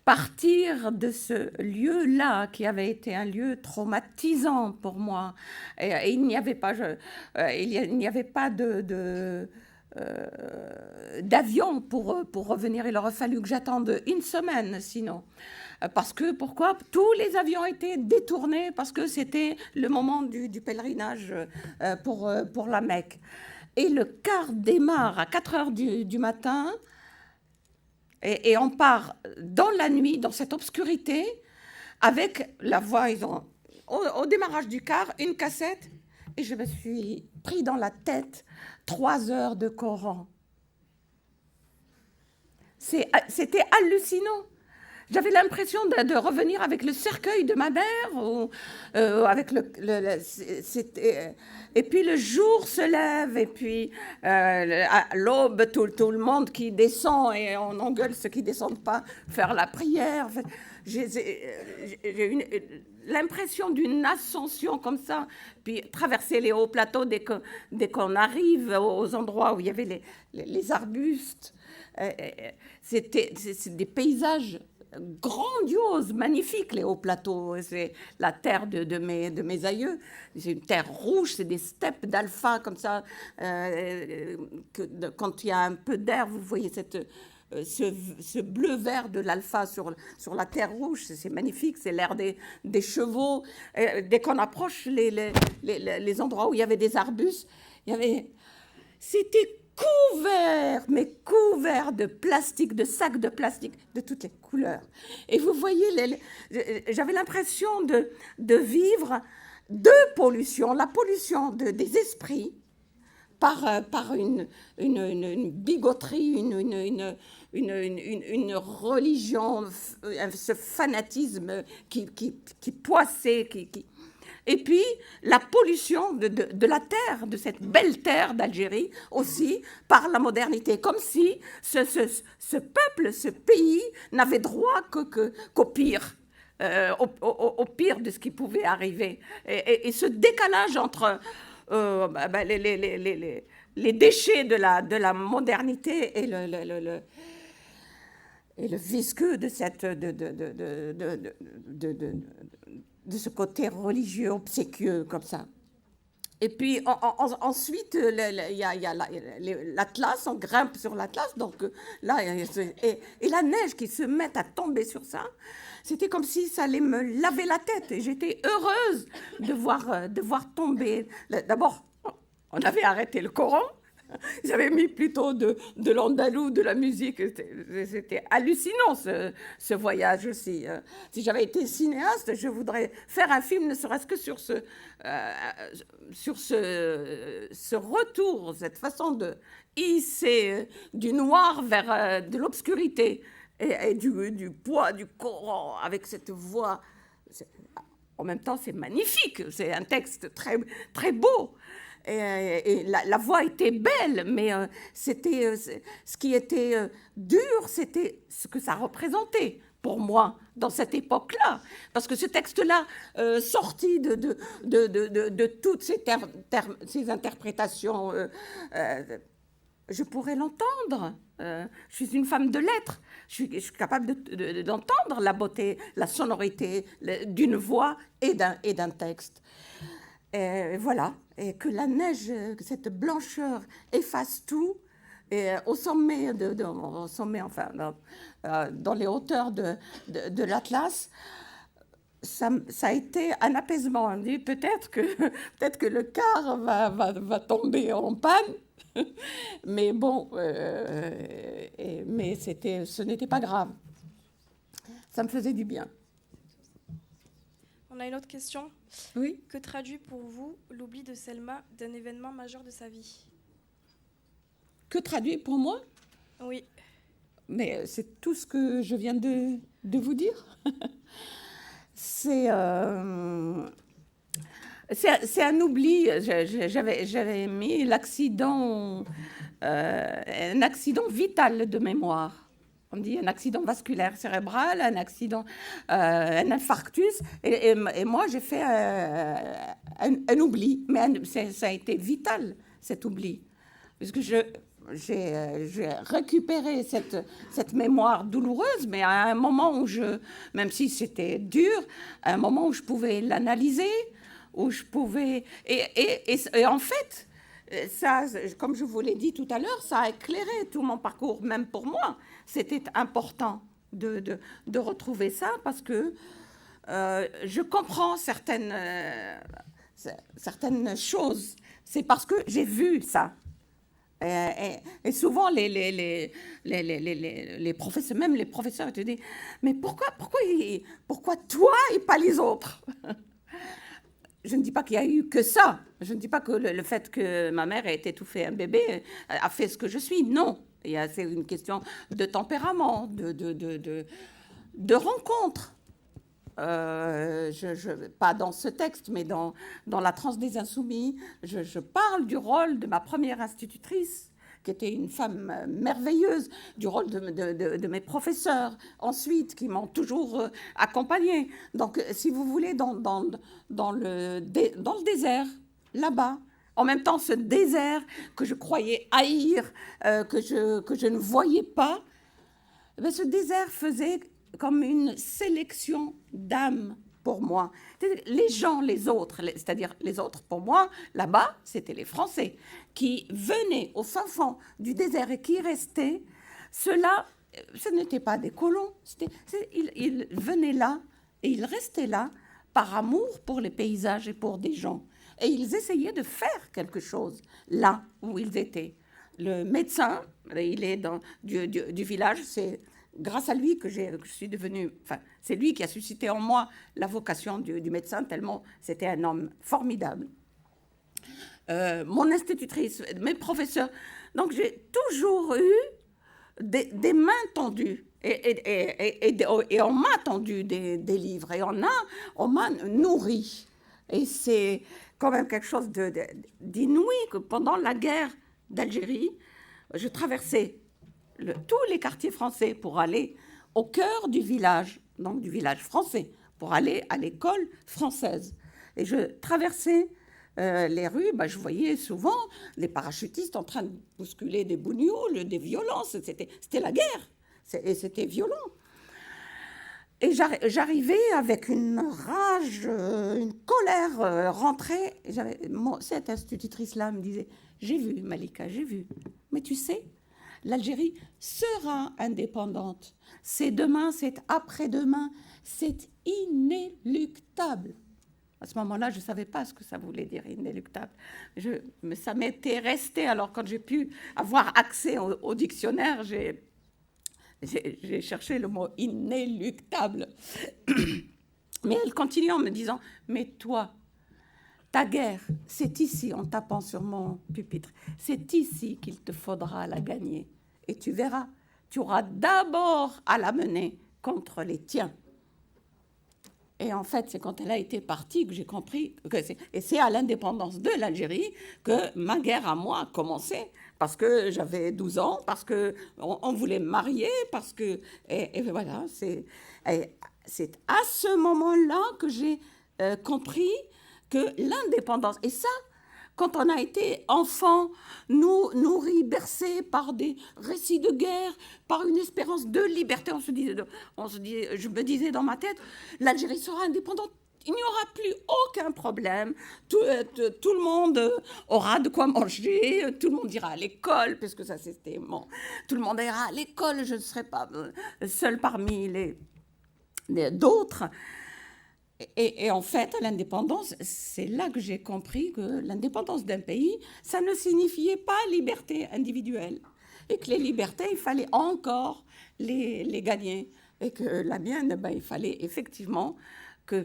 partir de ce lieu-là qui avait été un lieu traumatisant pour moi. Et il n'y avait pas, il n'y avait pas d'avion pour revenir. Il aurait fallu que j'attende une semaine sinon. Pourquoi? Tous les avions étaient détournés parce que c'était le moment du pèlerinage pour la Mecque. Et le car démarre à 4 heures du matin et on part dans la nuit, dans cette obscurité, avec la voix, ils ont au démarrage du car, une cassette, et je me suis pris dans la tête 3 heures de Coran. C'était hallucinant. J'avais l'impression de revenir avec le cercueil de ma mère, ou avec et puis le jour se lève, et puis à l'aube, tout le monde qui descend, et on engueule ceux qui ne descendent pas, faire la prière. J'ai l'impression d'une ascension comme ça, puis traverser les hauts plateaux dès qu'on arrive aux endroits où il y avait les arbustes. C'est des paysages grandiose, magnifique, les hauts plateaux. C'est la terre de mes aïeux. C'est une terre rouge, c'est des steppes d'alpha comme ça. Quand il y a un peu d'air, vous voyez ce bleu-vert de l'alpha sur la terre rouge. C'est magnifique, c'est l'air des chevaux. Dès qu'on approche les endroits où il y avait des arbustes, c'était couvert de plastique, de sacs de plastique, de toutes les couleurs. Et vous voyez, j'avais l'impression de vivre deux pollutions. La pollution des esprits par une bigoterie, une religion, ce fanatisme qui poissait, et puis la pollution de la terre, de cette belle terre d'Algérie, aussi par la modernité, comme si ce peuple, ce pays n'avait droit qu'au pire, au pire de ce qui pouvait arriver. Et ce décalage entre les déchets de la modernité et le visqueux de ce côté religieux, obséquieux, comme ça. Et puis ensuite, il y a l'Atlas, on grimpe sur l'Atlas, donc là, et la neige qui se met à tomber sur ça, c'était comme si ça allait me laver la tête. Et j'étais heureuse de voir tomber. D'abord, on avait arrêté le Coran. J'avais mis plutôt de l'andalou, de la musique. C'était hallucinant ce voyage aussi. Si j'avais été cinéaste, je voudrais faire un film, ne serait-ce que sur ce retour, cette façon de hisser du noir vers de l'obscurité et du poids du Coran avec cette voix en même temps, c'est magnifique. C'est un texte très, très beau. Et la voix était belle, mais c'était ce qui était dur, c'était ce que ça représentait pour moi dans cette époque-là. Parce que ce texte-là, sorti de toutes ces interprétations, je pourrais l'entendre. Je suis une femme de lettres. Je suis capable d'entendre la beauté, la sonorité d'une voix et d'un texte. Et voilà. Et que la neige, que cette blancheur efface tout. Et au sommet, enfin, dans les hauteurs de l'Atlas, ça a été un apaisement. On dit peut-être que le car va tomber en panne. Mais bon, mais ce n'était pas grave. Ça me faisait du bien. On a une autre question. Oui. Que traduit pour vous l'oubli de Selma d'un événement majeur de sa vie? Que traduit pour moi? Oui. Mais c'est tout ce que je viens de vous dire. C'est un oubli. J'avais mis l'accident, un accident vital de mémoire. On dit un accident vasculaire cérébral, un accident, un infarctus. Et moi, j'ai fait un oubli. Mais ça a été vital, cet oubli. Parce que j'ai récupéré cette mémoire douloureuse, mais à un moment où même si c'était dur, à un moment où je pouvais l'analyser, où je pouvais... Et en fait, ça, comme je vous l'ai dit tout à l'heure, ça a éclairé tout mon parcours, même pour moi. C'était important de retrouver ça parce que je comprends certaines choses. C'est parce que j'ai vu ça. Et souvent, les professeurs, même les professeurs, te disent « Mais pourquoi toi et pas les autres ?» Je ne dis pas qu'il y a eu que ça. Je ne dis pas que le fait que ma mère ait étouffé un bébé a fait ce que je suis. Non. C'est une question de tempérament, de rencontre. Pas dans ce texte, mais dans La transe des insoumis, je parle du rôle de ma première institutrice, qui était une femme merveilleuse, du rôle de mes professeurs, ensuite, qui m'ont toujours accompagnée. Donc, si vous voulez, dans le désert, là-bas, en même temps, ce désert que je croyais haïr, que je ne voyais pas, ce désert faisait comme une sélection d'âmes pour moi. Les gens, les autres, c'est-à-dire les autres pour moi, là-bas, c'était les Français qui venaient au fin fond du désert et qui restaient. Ceux-là, ce n'étaient pas des colons. Ils venaient là et ils restaient là par amour pour les paysages et pour des gens. Et ils essayaient de faire quelque chose là où ils étaient. Le médecin, il est du village, c'est grâce à lui que je suis devenue... Enfin, c'est lui qui a suscité en moi la vocation du médecin, tellement c'était un homme formidable. Mon institutrice, mes professeurs. Donc, j'ai toujours eu des mains tendues. Et on m'a tendu des livres. Et on m'a nourri. Et c'est quand même quelque chose d'inouï que pendant la guerre d'Algérie, je traversais tous les quartiers français pour aller au cœur du village, donc du village français, pour aller à l'école française. Et je traversais les rues, je voyais souvent les parachutistes en train de bousculer des bougnoules, des violences. C'était la guerre, et c'était violent. Et j'arrivais avec une rage, une colère rentrée. Cette institutrice-là me disait « J'ai vu, Malika, j'ai vu. Mais tu sais, l'Algérie sera indépendante. C'est demain, c'est après-demain, c'est inéluctable. » À ce moment-là, je ne savais pas ce que ça voulait dire, inéluctable. Mais ça m'était resté. Alors, quand j'ai pu avoir accès au dictionnaire, j'ai cherché le mot inéluctable. Mais elle continue en me disant « Mais toi, ta guerre, c'est ici, en tapant sur mon pupitre, c'est ici qu'il te faudra la gagner. Et tu verras, tu auras d'abord à la mener contre les tiens. » Et en fait, c'est quand elle a été partie que j'ai compris que c'est à l'indépendance de l'Algérie que ma guerre à moi a commencé. Parce que j'avais 12 ans, parce qu'on voulait me marier, parce que... Et voilà, c'est à ce moment-là que j'ai compris que l'indépendance... Et ça, quand on a été enfant, nourri, bercé par des récits de guerre, par une espérance de liberté, je me disais dans ma tête, l'Algérie sera indépendante. Il n'y aura plus aucun problème. Tout le monde aura de quoi manger. Tout le monde ira à l'école, parce que ça, c'était bon. Tout le monde ira à l'école. Je ne serai pas seule parmi d'autres. Et en fait, l'indépendance, c'est là que j'ai compris que l'indépendance d'un pays, ça ne signifiait pas liberté individuelle. Et que les libertés, il fallait encore les gagner. Et que la mienne, il fallait effectivement... que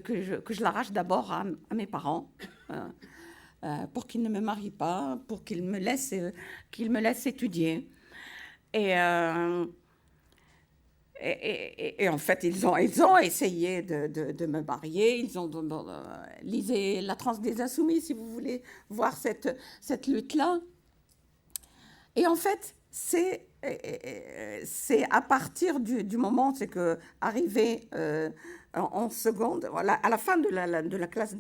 je l'arrache d'abord à mes parents pour qu'ils ne me marient pas, pour qu'ils me laissent étudier. Et en fait, ils ont essayé de me marier. Ils ont lisez La transe des Insoumis, si vous voulez voir cette lutte-là. Et en fait, c'est à partir du moment, c'est que arrivé en seconde, à la fin de la classe,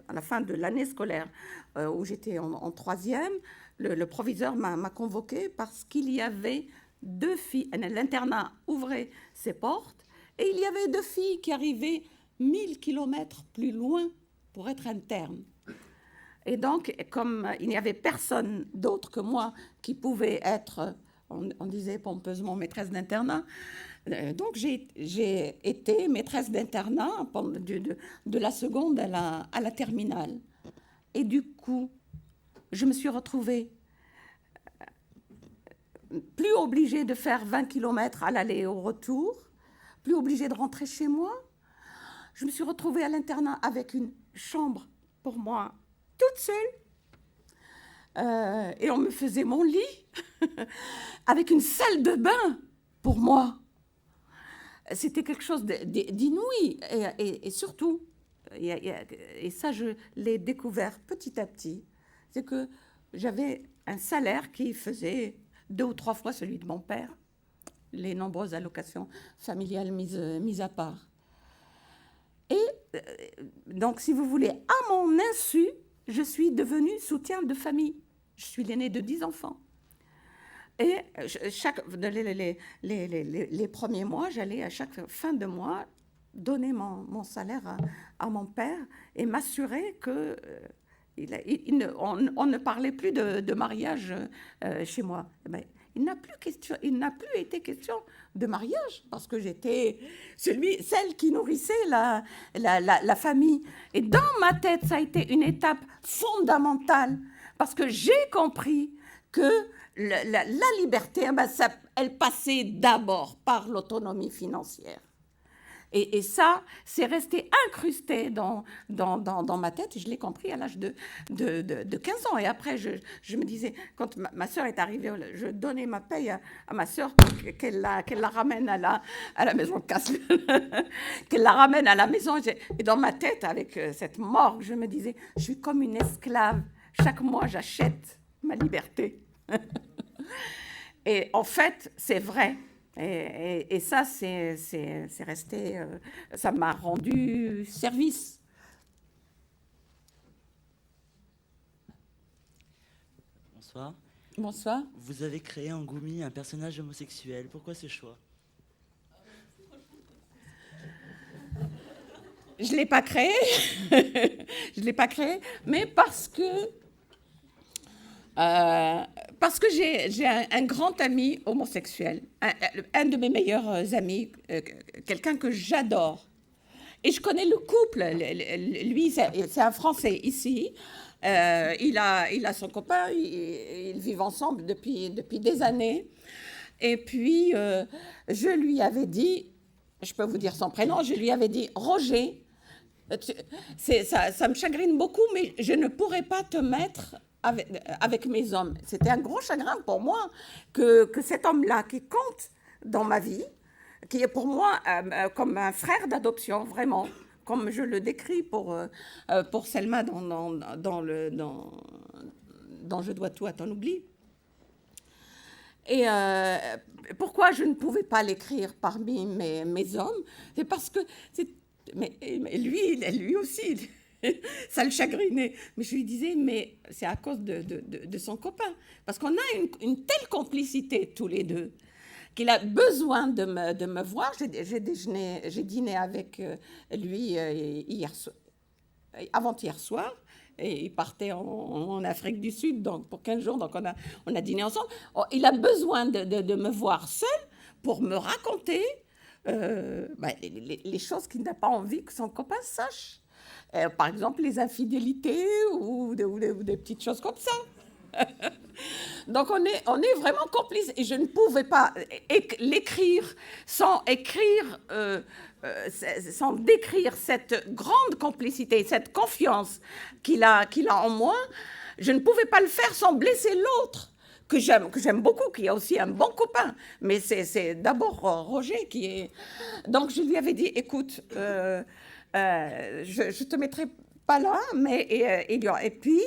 à la fin de l'année scolaire où j'étais en troisième, le proviseur m'a convoquée parce qu'il y avait 2 filles. L'internat ouvrait ses portes et il y avait 2 filles qui arrivaient 1000 kilomètres plus loin pour être internes. Et donc, comme il n'y avait personne d'autre que moi qui pouvait être, on disait pompeusement, maîtresse d'internat, donc j'ai été maîtresse d'internat de la seconde à la terminale. Et du coup, je me suis retrouvée plus obligée de faire 20 kilomètres à l'aller et au retour, plus obligée de rentrer chez moi. Je me suis retrouvée à l'internat avec une chambre pour moi toute seule. Et on me faisait mon lit avec une salle de bain pour moi. C'était quelque chose d'inouï. Et surtout, et ça je l'ai découvert petit à petit, c'est que j'avais un salaire qui faisait 2 ou 3 fois celui de mon père, les nombreuses allocations familiales mises à part. Et donc, si vous voulez, à mon insu, je suis devenue soutien de famille. Je suis l'aînée de 10 enfants. Et les premiers mois, j'allais à chaque fin de mois donner mon salaire à mon père et m'assurer que on ne parlait plus de mariage chez moi. Il n'a plus été question de mariage parce que j'étais celle qui nourrissait la famille. Et dans ma tête, ça a été une étape fondamentale parce que j'ai compris que la liberté, elle passait d'abord par l'autonomie financière. Et ça, c'est resté incrusté dans ma tête. Et je l'ai compris à l'âge de 15 ans. Et après, je me disais, quand ma sœur est arrivée, je donnais ma paye à ma sœur pour qu'elle la ramène à la maison de casse, qu'elle la ramène à la maison. Et dans ma tête, avec cette morgue, je me disais, je suis comme une esclave. Chaque mois, j'achète ma liberté. Et en fait, c'est vrai. Et ça, c'est resté... ça m'a rendu service. Bonsoir. Bonsoir. Vous avez créé en Goumi un personnage homosexuel. Pourquoi ce choix ? Je ne l'ai pas créé. Je ne l'ai pas créé, mais parce que j'ai un grand ami homosexuel, un de mes meilleurs amis, quelqu'un que j'adore. Et je connais le couple. Lui, c'est un Français ici. Il a son copain. Ils vivent ensemble depuis des années. Et puis, je lui avais dit, je peux vous dire son prénom, je lui avais dit, Roger, ça me chagrine beaucoup, mais je ne pourrais pas te mettre avec mes hommes. C'était un gros chagrin pour moi que cet homme-là qui compte dans ma vie, qui est pour moi comme un frère d'adoption, vraiment, comme je le décris pour Selma dans Je dois tout à ton oubli. Et pourquoi je ne pouvais pas l'écrire parmi mes hommes? C'est parce que... Mais lui aussi, ça le chagrinait. Mais je lui disais, mais c'est à cause de son copain. Parce qu'on a une telle complicité tous les deux qu'il a besoin de me voir. J'ai dîné avec lui avant-hier soir. Et il partait en Afrique du Sud donc pour 15 jours, donc on a dîné ensemble. Oh, il a besoin de me voir seul pour me raconter les choses qu'il n'a pas envie que son copain sache. Par exemple, les infidélités ou des petites choses comme ça. Donc on est vraiment complices. Et je ne pouvais pas l'écrire sans décrire cette grande complicité, cette confiance qu'il a en moi. Je ne pouvais pas le faire sans blesser l'autre, que j'aime beaucoup, qui a aussi un bon copain. Mais c'est d'abord Roger qui est... Donc je lui avais dit, écoute, je te mettrai pas là, mais... Et puis...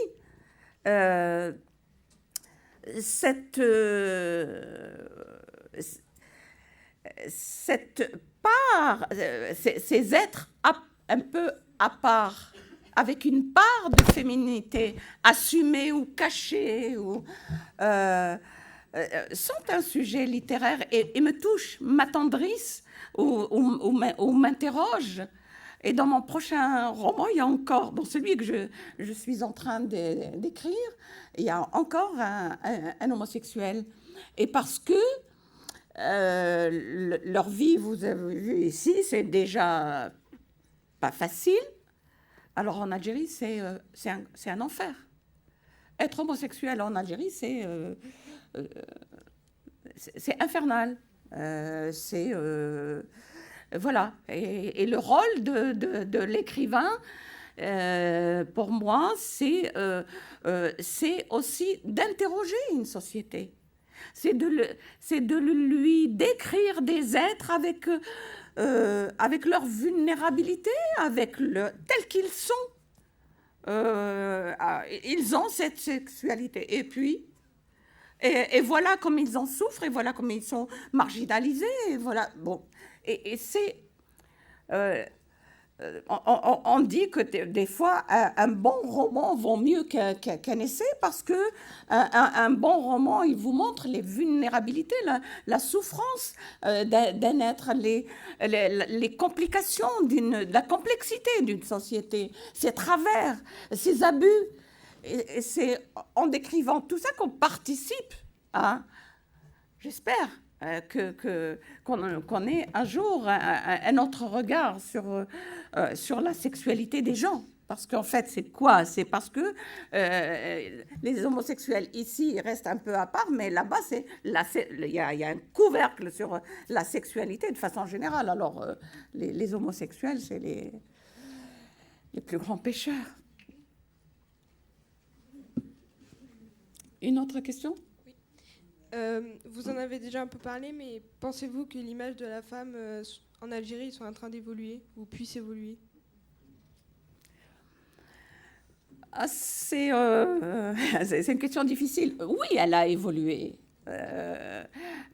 cette part, ces êtres un peu à part, avec une part de féminité assumée ou cachée, sont un sujet littéraire et me touchent, m'attendrissent ou m'interrogent. Et dans mon prochain roman, il y a encore, dans celui que je suis en train d'écrire, il y a encore un homosexuel. Et parce que leur vie, vous avez vu ici, c'est déjà pas facile. Alors en Algérie, c'est un enfer. Être homosexuel en Algérie, c'est infernal. Voilà. Et le rôle de l'écrivain, pour moi, c'est aussi d'interroger une société. C'est de lui décrire des êtres avec leur vulnérabilité, tels qu'ils sont. Ils ont cette sexualité. Et puis, et voilà comme ils en souffrent, et voilà comme ils sont marginalisés, et voilà. Bon. Et c'est... on dit que des fois, un bon roman vaut mieux qu'un essai parce que un bon roman, il vous montre les vulnérabilités, la souffrance d'un être, les complications, la complexité d'une société, ses travers, ses abus. Et c'est en décrivant tout ça qu'on participe à, j'espère, qu'on ait un jour un autre regard sur la sexualité des gens. Parce qu'en fait, c'est quoi? C'est parce que les homosexuels ici restent un peu à part, mais là-bas, il y a un couvercle sur la sexualité de façon générale. Alors, les homosexuels, c'est les plus grands pécheurs. Une autre question? Vous en avez déjà un peu parlé, mais pensez-vous que l'image de la femme en Algérie soit en train d'évoluer ou puisse évoluer? C'est une question difficile. Oui, elle a évolué.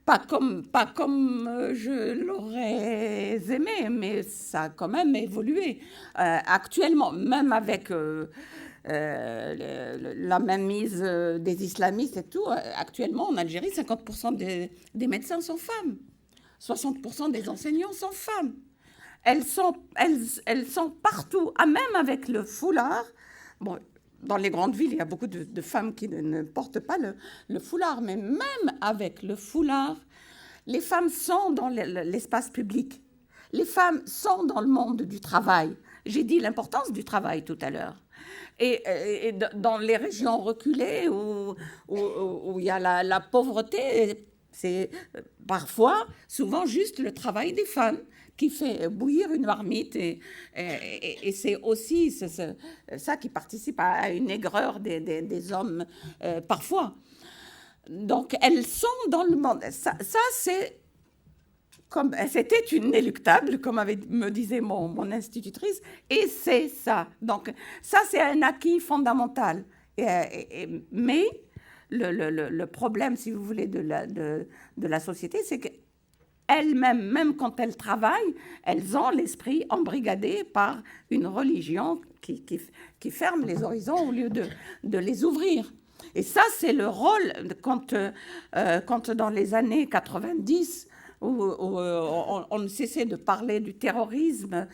Pas comme je l'aurais aimé, mais ça a quand même évolué. Actuellement, même avec... la mainmise des islamistes et tout, actuellement en Algérie, 50% des médecins sont femmes, 60% des enseignants sont femmes. Elles sont partout, même avec le foulard. Bon, dans les grandes villes, il y a beaucoup de femmes qui ne portent pas le foulard, mais même avec le foulard, les femmes sont dans l'espace public. Les femmes sont dans le monde du travail. J'ai dit l'importance du travail tout à l'heure. Et dans les régions reculées où il y a la pauvreté, c'est parfois, souvent juste le travail des femmes qui fait bouillir une marmite. Et c'est aussi ça qui participe à une aigreur des hommes parfois. Donc elles sont dans le monde. Ça c'est c'était inéluctable, comme me disait mon institutrice, et c'est ça. Donc, ça, c'est un acquis fondamental. Mais le problème, si vous voulez, de la société, c'est qu'elles-mêmes, même quand elles travaillent, elles ont l'esprit embrigadé par une religion qui ferme les horizons au lieu de les ouvrir. Et ça, c'est le rôle, quand dans les années 90, où on ne cessait de parler du terrorisme.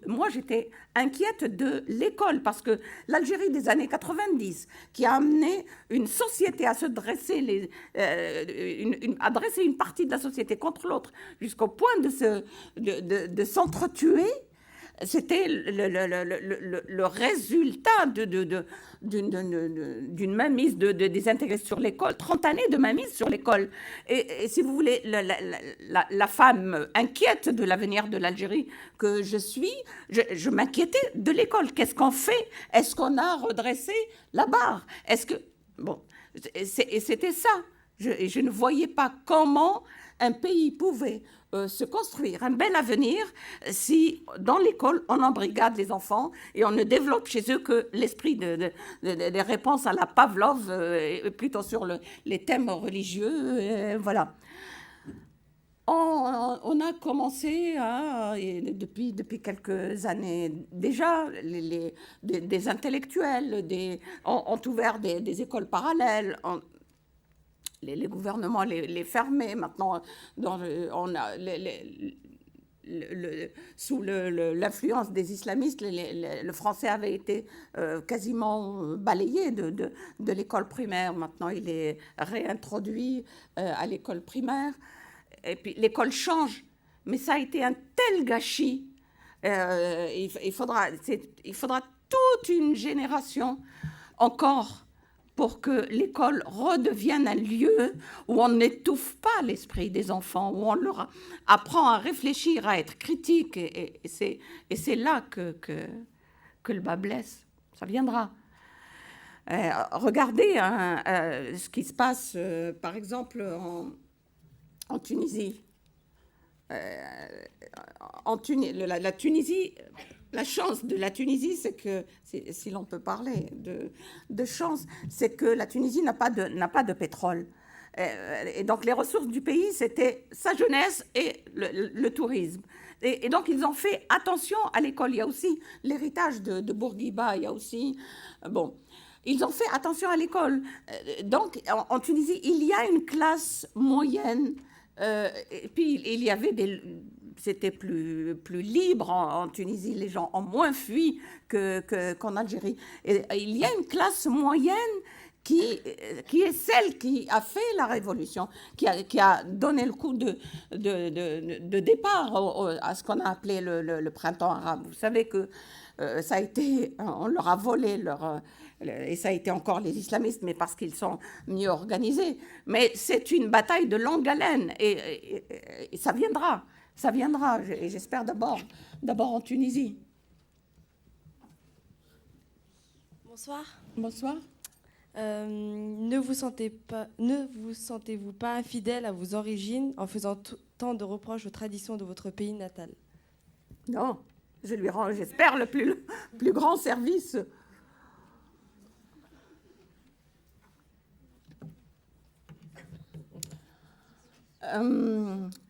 Moi, j'étais inquiète de l'école, parce que l'Algérie des années 90, qui a amené une société à se dresser, à dresser une partie de la société contre l'autre, jusqu'au point de s'entretuer, c'était le résultat d'une mainmise des intégrés sur l'école, 30 années de mainmise sur l'école. Et si vous voulez, la femme inquiète de l'avenir de l'Algérie que je suis, je m'inquiétais de l'école. Qu'est-ce qu'on fait? Est-ce qu'on a redressé la barre? Bon, c'était ça. Je ne voyais pas comment un pays pouvait se construire un bel avenir si, dans l'école, on embrigade les enfants et on ne développe chez eux que l'esprit des réponses à la Pavlov, plutôt sur les thèmes religieux. Voilà. On a commencé depuis quelques années déjà, des intellectuels ont ouvert des écoles parallèles. Les gouvernements les fermaient. Maintenant, on a sous l'influence des islamistes, le français avait été quasiment balayé de l'école primaire. Maintenant, il est réintroduit à l'école primaire. Et puis, l'école change. Mais ça a été un tel gâchis. Il faudra toute une génération encore pour que l'école redevienne un lieu où on n'étouffe pas l'esprit des enfants, où on leur apprend à réfléchir, à être critique. Et c'est là que le bas blesse. Ça viendra. Regardez ce qui se passe, par exemple, en Tunisie. La Tunisie... La chance de la Tunisie, c'est que, si l'on peut parler de chance, c'est que la Tunisie n'a pas de pétrole. Et donc, les ressources du pays, c'était sa jeunesse et le tourisme. Et donc, ils ont fait attention à l'école. Il y a aussi l'héritage de Bourguiba, il y a aussi... Bon, ils ont fait attention à l'école. Donc, en Tunisie, il y a une classe moyenne. Et puis, il y avait c'était plus libre en Tunisie. Les gens ont moins fui qu'en Algérie. Et il y a une classe moyenne qui est celle qui a fait la révolution, qui a donné le coup de départ à ce qu'on a appelé le printemps arabe. Vous savez que ça a été, on leur a volé et ça a été encore les islamistes, mais parce qu'ils sont mieux organisés. Mais c'est une bataille de longue haleine et ça viendra. Ça viendra, et j'espère d'abord en Tunisie. Bonsoir. Bonsoir. Ne vous sentez-vous pas infidèle à vos origines en faisant tant de reproches aux traditions de votre pays natal? Non, je lui rends, j'espère, le plus grand service.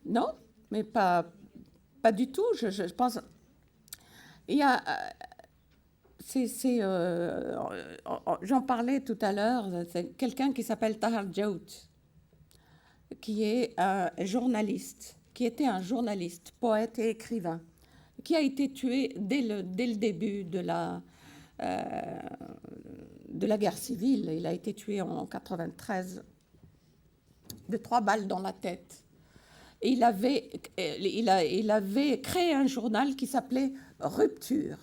Non, mais pas du tout. Je pense. Il y a. J'en parlais tout à l'heure. C'est quelqu'un qui s'appelle Tahar Djaout, qui est un journaliste, qui était un journaliste, poète et écrivain, qui a été tué dès le début de la guerre civile. Il a été tué en 1993 de 3 balles dans la tête. Et il avait créé un journal qui s'appelait Rupture,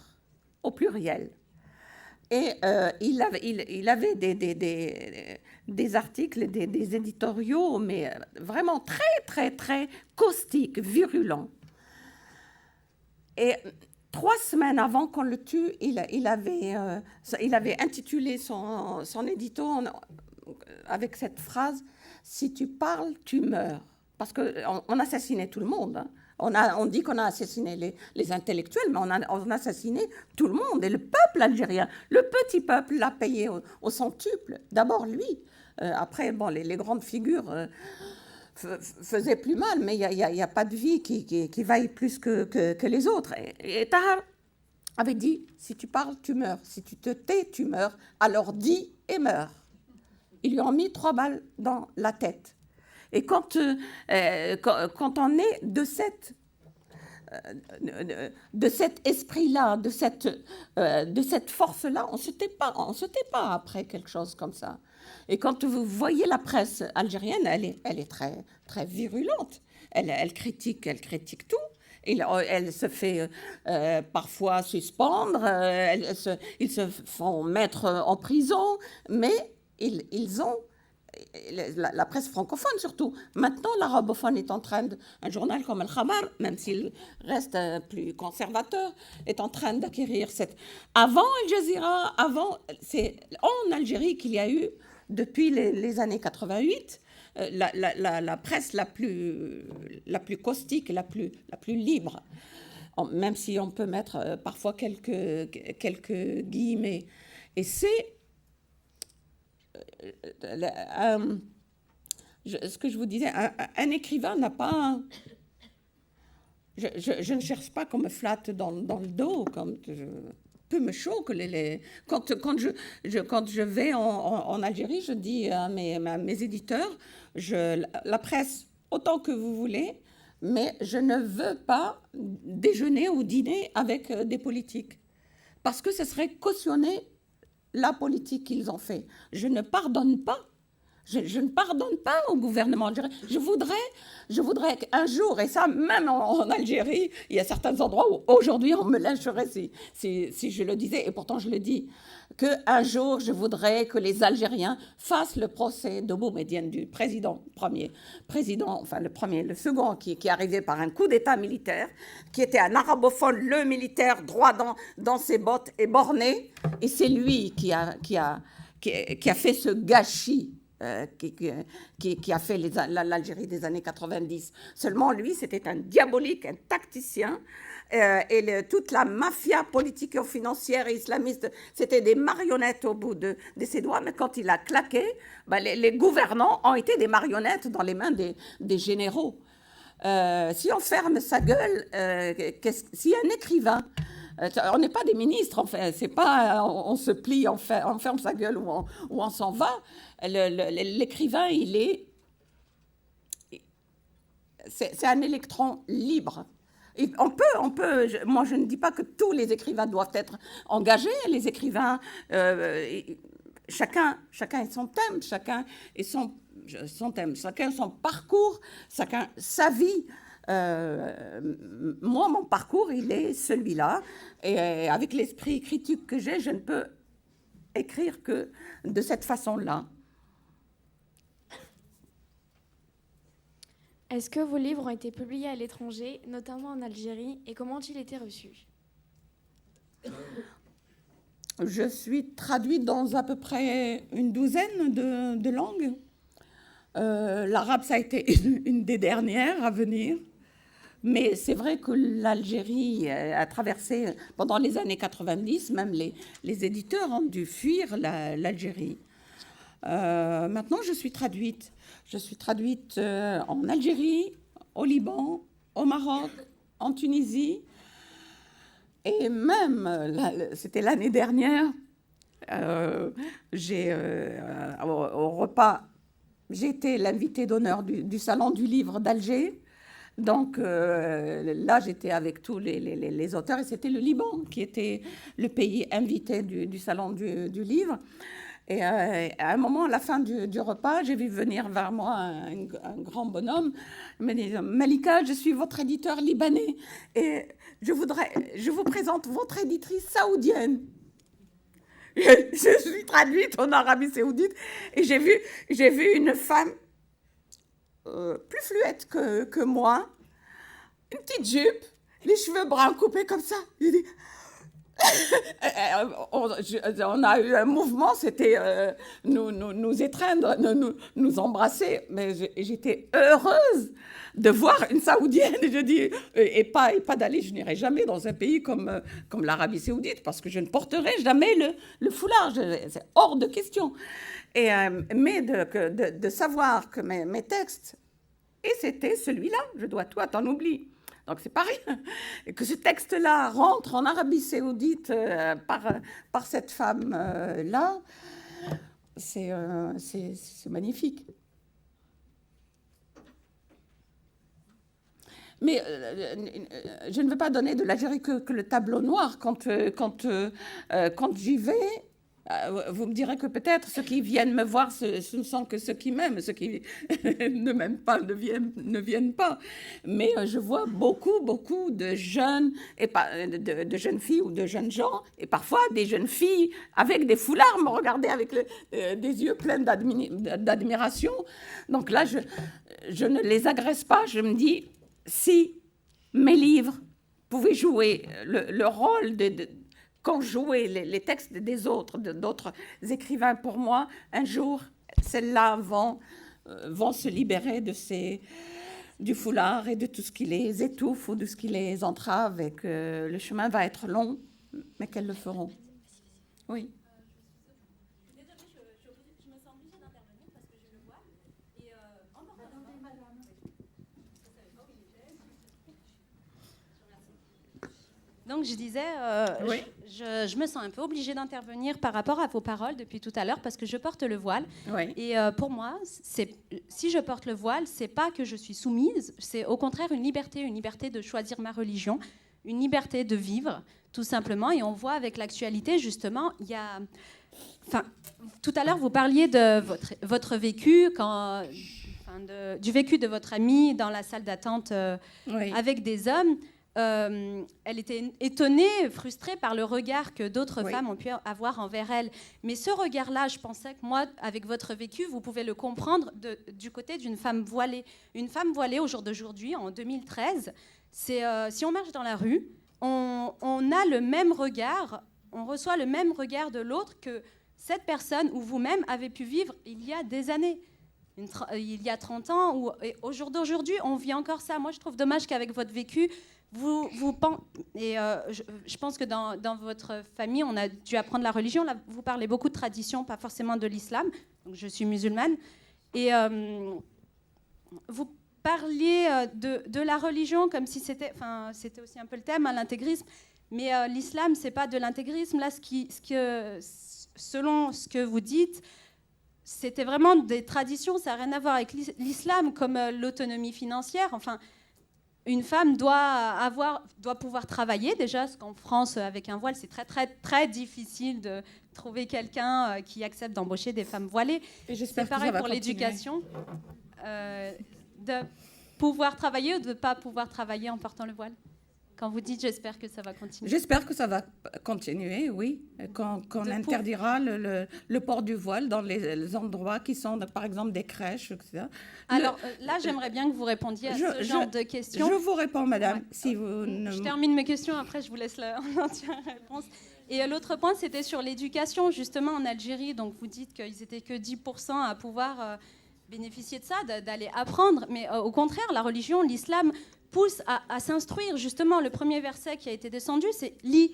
au pluriel. Et il avait des articles, des éditoriaux, mais vraiment très, très, très caustiques, virulents. Et 3 semaines avant qu'on le tue, il avait intitulé son édito avec cette phrase « Si tu parles, tu meurs ». parce qu'on assassinait tout le monde. Hein. On dit qu'on a assassiné les intellectuels, mais on a assassiné tout le monde. Et le peuple algérien, le petit peuple, l'a payé au centuple. D'abord lui. Après, bon, les grandes figures faisaient plus mal, mais il n'y a pas de vie qui vaille plus que les autres. Et Tahar avait dit, si tu parles, tu meurs. Si tu te tais, tu meurs. Alors dis et meurs. Ils lui ont mis 3 balles dans la tête. Et quand on est de cet esprit-là, de cette force-là, on ne se tait pas après quelque chose comme ça. Et quand vous voyez la presse algérienne, elle est très, très virulente. Elle critique tout. Elle se fait parfois suspendre, ils se font mettre en prison, mais ils ont... La presse francophone surtout. Maintenant, l'arabophone est en train de... Un journal comme Al-Khabar, même s'il reste plus conservateur, est en train d'acquérir cette... Avant Al Jazeera, c'est en Algérie qu'il y a eu, depuis les années 88, la presse la plus caustique, la plus libre. Même si on peut mettre parfois quelques guillemets. Et c'est... ce que je vous disais, un écrivain n'a pas... Je ne cherche pas qu'on me flatte dans le dos, comme peu me choque. Quand je vais en Algérie, je dis à mes éditeurs, la presse, autant que vous voulez, mais je ne veux pas déjeuner ou dîner avec des politiques. Parce que ce serait cautionner la politique qu'ils ont fait. Je ne pardonne pas. Je ne pardonne pas au gouvernement algérien. Je voudrais qu'un jour, et ça même en Algérie, il y a certains endroits où aujourd'hui on me lyncherait si je le disais, et pourtant je le dis, qu'un jour je voudrais que les Algériens fassent le procès de Boumedienne, du le second qui est arrivé par un coup d'État militaire, qui était un arabophone, le militaire, droit dans ses bottes et borné, et c'est lui qui a fait ce gâchis. Qui a fait l'Algérie des années 90. Seulement, lui, c'était un diabolique, un tacticien. Et toute la mafia politico-financière et islamiste, c'était des marionnettes au bout de ses doigts. Mais quand il a claqué, les gouvernants ont été des marionnettes dans les mains des généraux. Si on ferme sa gueule, si un écrivain... on n'est pas des ministres, en fait. C'est pas on se plie, on ferme sa gueule ou on s'en va. L'écrivain, c'est un électron libre. Et moi, je ne dis pas que tous les écrivains doivent être engagés. Les écrivains, chacun est son thème, chacun est son thème, chacun son parcours, chacun sa vie. Moi, mon parcours, il est celui-là. Et avec l'esprit critique que j'ai, je ne peux écrire que de cette façon-là. Est-ce que vos livres ont été publiés à l'étranger, notamment en Algérie, et comment ont-ils été reçus? Je suis traduite dans à peu près une douzaine de langues. L'arabe, ça a été une des dernières à venir. Mais c'est vrai que l'Algérie a traversé, pendant les années 90, même les éditeurs ont dû fuir l'Algérie. Maintenant, je suis traduite. Je suis traduite en Algérie, au Liban, au Maroc, en Tunisie. Et même, c'était l'année dernière, au repas, j'ai été l'invitée d'honneur du Salon du Livre d'Alger. Donc là, j'étais avec tous les auteurs et c'était le Liban qui était le pays invité du Salon du Livre. Et à un moment, à la fin du repas, j'ai vu venir vers moi un grand bonhomme. Il me dit « Malika, je suis votre éditeur libanais et je vous présente votre éditrice saoudienne. » Je suis traduite en Arabie Saoudite et j'ai vu une femme plus fluette que moi, une petite jupe, les cheveux bruns coupés comme ça. Il dit on a eu un mouvement, c'était nous étreindre, nous embrasser. Mais j'étais heureuse de voir une Saoudienne, je dis, et pas d'aller, je n'irai jamais dans un pays comme l'Arabie Saoudite, parce que je ne porterai jamais le foulard, c'est hors de question. Mais de savoir que mes textes, et c'était celui-là, je dois tout, t'en oublies. Donc c'est pareil, et que ce texte-là rentre en Arabie Saoudite par cette femme-là, c'est magnifique. Mais je ne veux pas donner de l'Algérie que le tableau noir. Quand j'y vais, vous me direz que peut-être ceux qui viennent me voir, ce ne sont que ceux qui m'aiment. Ceux qui ne m'aiment pas ne viennent pas. Mais je vois beaucoup de jeunes, de jeunes filles ou de jeunes gens, et parfois des jeunes filles avec des foulards me regarder avec des yeux pleins d'admiration. Donc là, je ne les agresse pas. Je me dis, si mes livres pouvaient jouer le rôle quand jouaient les textes des autres, d'autres écrivains pour moi, un jour, celles-là vont se libérer du foulard et de tout ce qui les étouffe ou de ce qui les entrave, et que le chemin va être long, mais qu'elles le feront. Oui. Donc je disais, oui. je me sens un peu obligée d'intervenir par rapport à vos paroles depuis tout à l'heure, parce que je porte le voile. Oui. Et pour moi, si je porte le voile, c'est pas que je suis soumise, c'est au contraire une liberté de choisir ma religion, une liberté de vivre, tout simplement. Et on voit avec l'actualité, justement, il y a... Enfin, tout à l'heure, vous parliez de votre vécu, du vécu de votre amie dans la salle d'attente oui. avec des hommes. Elle était étonnée, frustrée par le regard que d'autres oui. femmes ont pu avoir envers elle. Mais ce regard-là, je pensais que moi, avec votre vécu, vous pouvez le comprendre du côté d'une femme voilée. Une femme voilée, au jour d'aujourd'hui, en 2013, si on marche dans la rue, on a le même regard, on reçoit le même regard de l'autre que cette personne ou vous-même avez pu vivre il y a des années. Il y a 30 ans, au jour d'aujourd'hui, on vit encore ça. Moi, je trouve dommage qu'avec votre vécu, je pense que dans votre famille, on a dû apprendre la religion. Là, vous parlez beaucoup de tradition, pas forcément de l'islam. Donc, je suis musulmane. Et vous parliez de la religion comme si c'était aussi un peu le thème, l'intégrisme. Mais l'islam, c'est pas de l'intégrisme. Là, selon ce que vous dites, c'était vraiment des traditions. Ça n'a rien à voir avec l'islam, comme l'autonomie financière. Enfin, une femme doit pouvoir travailler déjà, parce qu'en France, avec un voile, c'est très, très, très difficile de trouver quelqu'un qui accepte d'embaucher des femmes voilées. C'est pareil pour l'éducation. De pouvoir travailler ou de ne pas pouvoir travailler en portant le voile. Quand vous dites « j'espère que ça va continuer ». J'espère que ça va continuer, oui. Qu'on interdira le port du voile dans les endroits qui sont, par exemple, des crèches, etc. Alors là, j'aimerais bien que vous répondiez à ce genre de questions. Je vous réponds, madame. Ouais. Si vous je termine mes questions, après je vous laisse l'entière réponse. Et l'autre point, c'était sur l'éducation, justement, en Algérie. Donc vous dites qu'ils n'étaient que 10% à pouvoir bénéficier de ça, d'aller apprendre. Mais au contraire, la religion, l'islam, pousse à s'instruire. Justement, le premier verset qui a été descendu, c'est « lis,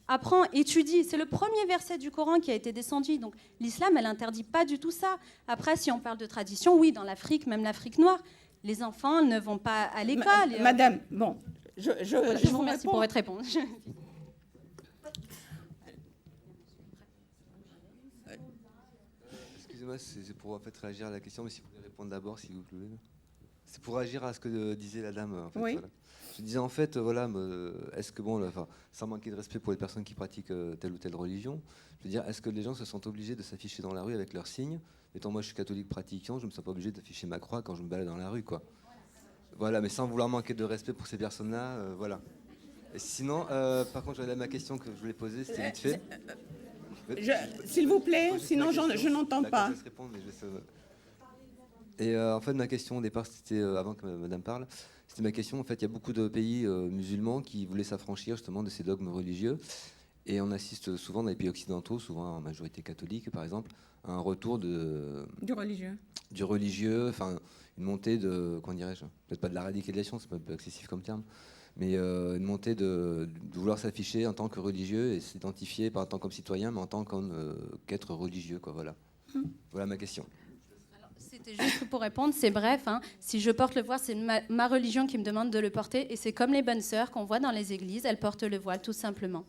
apprends, étudie ». C'est le premier verset du Coran qui a été descendu. Donc l'islam, elle n'interdit pas du tout ça. Après, si on parle de tradition, oui, dans l'Afrique, même l'Afrique noire, les enfants ne vont pas à l'école. Madame, bon, je vous remercie pour votre réponse. Excusez-moi, c'est pour en fait réagir à la question, mais si vous pouvez répondre d'abord, s'il vous plaît. C'est pour réagir à ce que disait la dame. En fait, oui. Voilà. Je disais en fait, voilà, est-ce que, sans manquer de respect pour les personnes qui pratiquent telle ou telle religion, je veux dire, est-ce que les gens se sentent obligés de s'afficher dans la rue avec leurs signes ? Étant moi, je suis catholique pratiquant, je ne me sens pas obligé d'afficher ma croix quand je me balade dans la rue, quoi. Voilà, mais sans vouloir manquer de respect pour ces personnes-là, voilà. Et sinon, par contre, j'avais ma question que je voulais poser, c'était vite fait. S'il vous plaît, sinon je n'entends pas. Je vais répondre, mais je vais... Et en fait, ma question au départ, c'était, avant que madame parle, C'était ma question. En fait, il y a beaucoup de pays musulmans qui voulaient s'affranchir justement de ces dogmes religieux. Et on assiste souvent dans les pays occidentaux, souvent en majorité catholique par exemple, à un retour du religieux. Du religieux, enfin une montée de, comment dirais-je, peut-être pas de la radicalisation, c'est un peu excessif comme terme, mais une montée de vouloir s'afficher en tant que religieux et s'identifier pas en tant que citoyen, mais en tant qu'être religieux, quoi. Voilà. Voilà ma question. C'était juste pour répondre, c'est bref. Hein. Si je porte le voile, c'est ma religion qui me demande de le porter, et c'est comme les bonnes sœurs qu'on voit dans les églises, elles portent le voile tout simplement.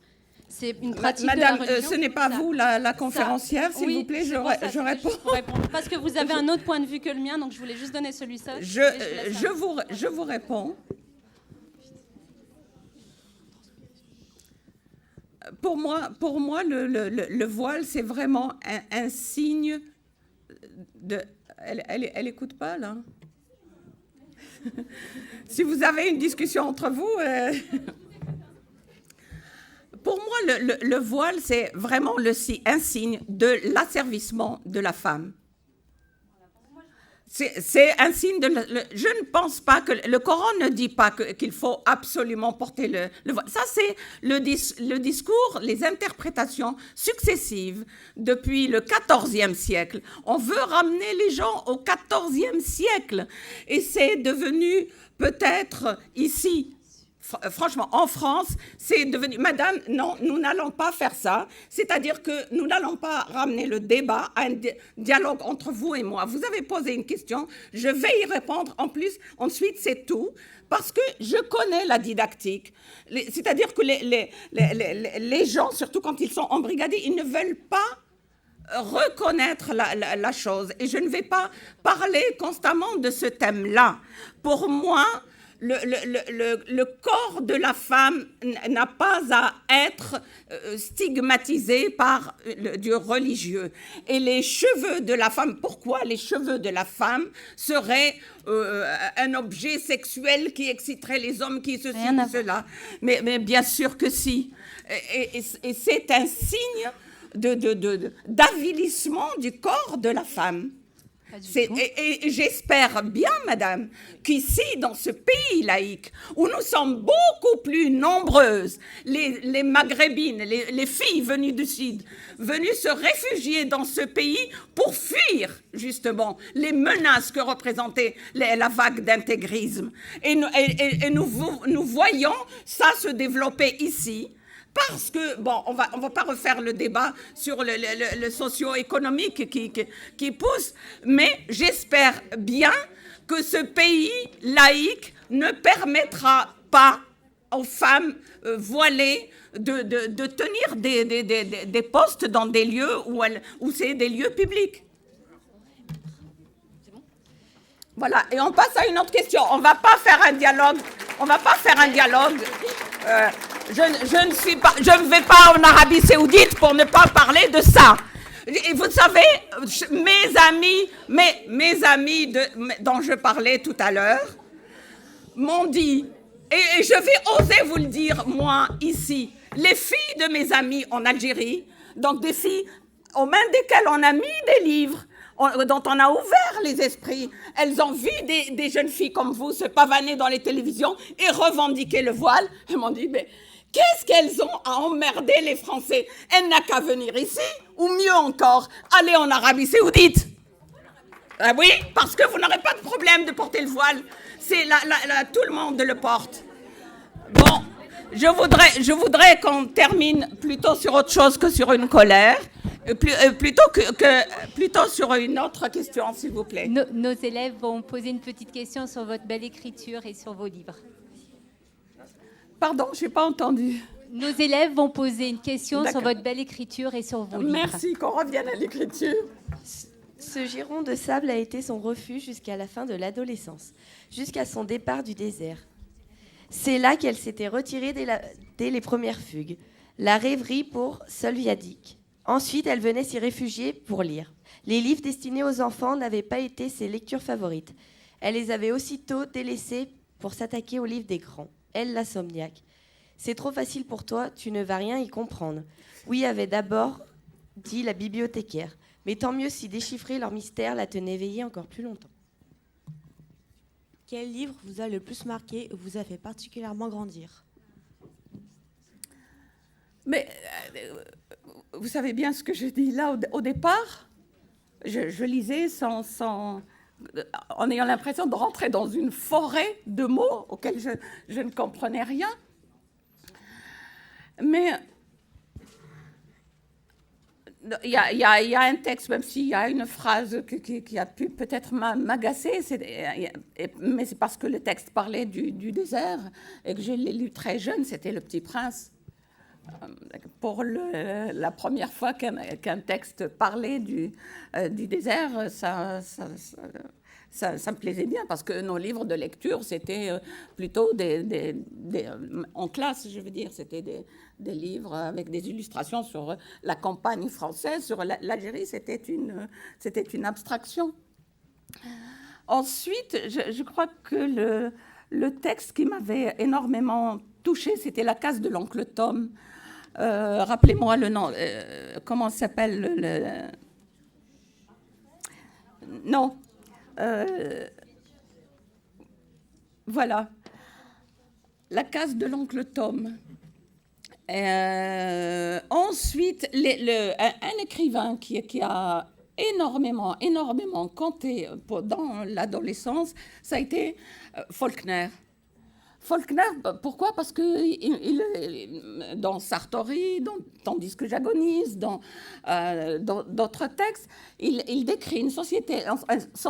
C'est une pratique Madame, de la religion. ce n'est pas vous la conférencière, s'il vous plaît, je réponds. Parce que vous avez un autre point de vue que le mien, donc je voulais juste donner celui-là. Je vous réponds. Pour moi le voile, c'est vraiment un signe de... Elle écoute pas, là. Si vous avez une discussion entre vous... Pour moi, le voile, c'est vraiment un signe de l'asservissement de la femme. C'est un signe de... je ne pense pas que... Le Coran ne dit pas qu'il faut absolument porter le voile. Ça, c'est le discours, les interprétations successives depuis le XIVe siècle. On veut ramener les gens au XIVe siècle. Et c'est devenu peut-être ici... Franchement, en France, c'est devenu... Madame, non, nous n'allons pas faire ça. C'est-à-dire que nous n'allons pas ramener le débat à un dialogue entre vous et moi. Vous avez posé une question, je vais y répondre. En plus, ensuite, c'est tout. Parce que je connais la didactique. C'est-à-dire que les gens, surtout quand ils sont embrigadés, ils ne veulent pas reconnaître la chose. Et je ne vais pas parler constamment de ce thème-là. Pour moi... Le corps de la femme n'a pas à être stigmatisé par du religieux. Et les cheveux de la femme, pourquoi les cheveux de la femme seraient un objet sexuel qui exciterait les hommes, qui ceci, cela? Mais bien sûr que si. Et c'est un signe d'avilissement du corps de la femme. Et j'espère bien, madame, qu'ici, dans ce pays laïque, où nous sommes beaucoup plus nombreuses, les maghrébines, les filles venues du Sud, venues se réfugier dans ce pays pour fuir, justement, les menaces que représentait la vague d'intégrisme. Et nous voyons ça se développer ici. Parce que, bon, on va pas refaire le débat sur le socio-économique qui pousse, mais j'espère bien que ce pays laïque ne permettra pas aux femmes voilées de tenir des postes dans des lieux où c'est des lieux publics. Voilà, et on passe à une autre question. On ne va pas faire un dialogue. Je ne vais pas en Arabie Saoudite pour ne pas parler de ça. Et vous savez, mes amis dont je parlais tout à l'heure m'ont dit, et je vais oser vous le dire, moi, ici, les filles de mes amis en Algérie, donc des filles aux mains desquelles on a mis des livres, dont on a ouvert les esprits. Elles ont vu des jeunes filles comme vous se pavaner dans les télévisions et revendiquer le voile. Elles m'ont dit, mais qu'est-ce qu'elles ont à emmerder les Français? Elles n'ont qu'à venir ici, ou mieux encore, aller en Arabie Saoudite. Ah oui, parce que vous n'aurez pas de problème de porter le voile. C'est tout le monde le porte. Bon, je voudrais qu'on termine plutôt sur autre chose que sur une colère. Plutôt sur une autre question, s'il vous plaît. Nos élèves vont poser une petite question sur votre belle écriture et sur vos livres. Pardon, je n'ai pas entendu. Nos élèves vont poser une question sur votre belle écriture et sur vos livres. Merci, qu'on revienne à l'écriture. Ce giron de sable a été son refuge jusqu'à la fin de l'adolescence, jusqu'à son départ du désert. C'est là qu'elle s'était retirée dès les premières fugues. La rêverie pour Solviadik. Ensuite, elle venait s'y réfugier pour lire. Les livres destinés aux enfants n'avaient pas été ses lectures favorites. Elle les avait aussitôt délaissés pour s'attaquer aux livres des grands. Elle, l'insomniaque. C'est trop facile pour toi, tu ne vas rien y comprendre. Oui, avait d'abord dit la bibliothécaire. Mais tant mieux si déchiffrer leur mystère la tenait éveillée encore plus longtemps. quel livre vous a le plus marqué ou vous a fait particulièrement grandir? Mais vous savez bien ce que je dis là au départ. Je lisais en ayant l'impression de rentrer dans une forêt de mots auxquels je ne comprenais rien. Mais il y a un texte, même s'il y a une phrase qui a pu peut-être m'agacer, mais c'est parce que le texte parlait du désert et que je l'ai lu très jeune, c'était Le Petit Prince. Pour la première fois qu'un texte parlait du désert, ça me plaisait bien, parce que nos livres de lecture, c'était plutôt en classe, je veux dire, c'était des livres avec des illustrations sur la campagne française, sur l'Algérie, c'était une abstraction. Ensuite, je crois que le texte qui m'avait énormément touchée, c'était La case de l'oncle Tom. Rappelez-moi le nom, comment s'appelle Non. Voilà. La case de l'oncle Tom. Ensuite, un écrivain qui a énormément compté dans l'adolescence, ça a été Faulkner. Faulkner, pourquoi? Parce que dans Sartori, Tandis que j'agonise, dans d'autres textes, il décrit une société, un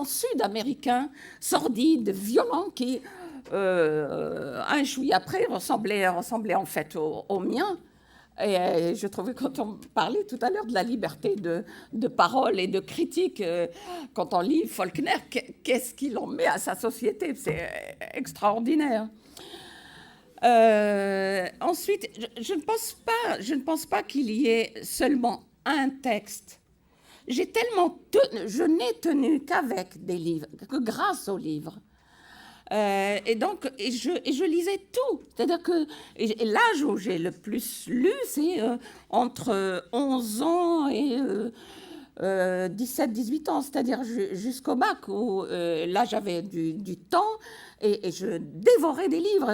sud-américain sordide, violent, qui, un chouïa après, ressemblait en fait au mien. Et je trouvais, quand on parlait tout à l'heure de la liberté de parole et de critique, quand on lit Faulkner, qu'est-ce qu'il en met à sa société? C'est extraordinaire. Ensuite, je ne pense pas qu'il y ait seulement un texte. Je n'ai tenu qu'avec des livres, que grâce aux livres. Et je lisais tout. C'est-à-dire que l'âge où j'ai le plus lu, c'est entre 11 ans et 17-18 ans, c'est-à-dire jusqu'au bac, où là j'avais du temps et je dévorais des livres.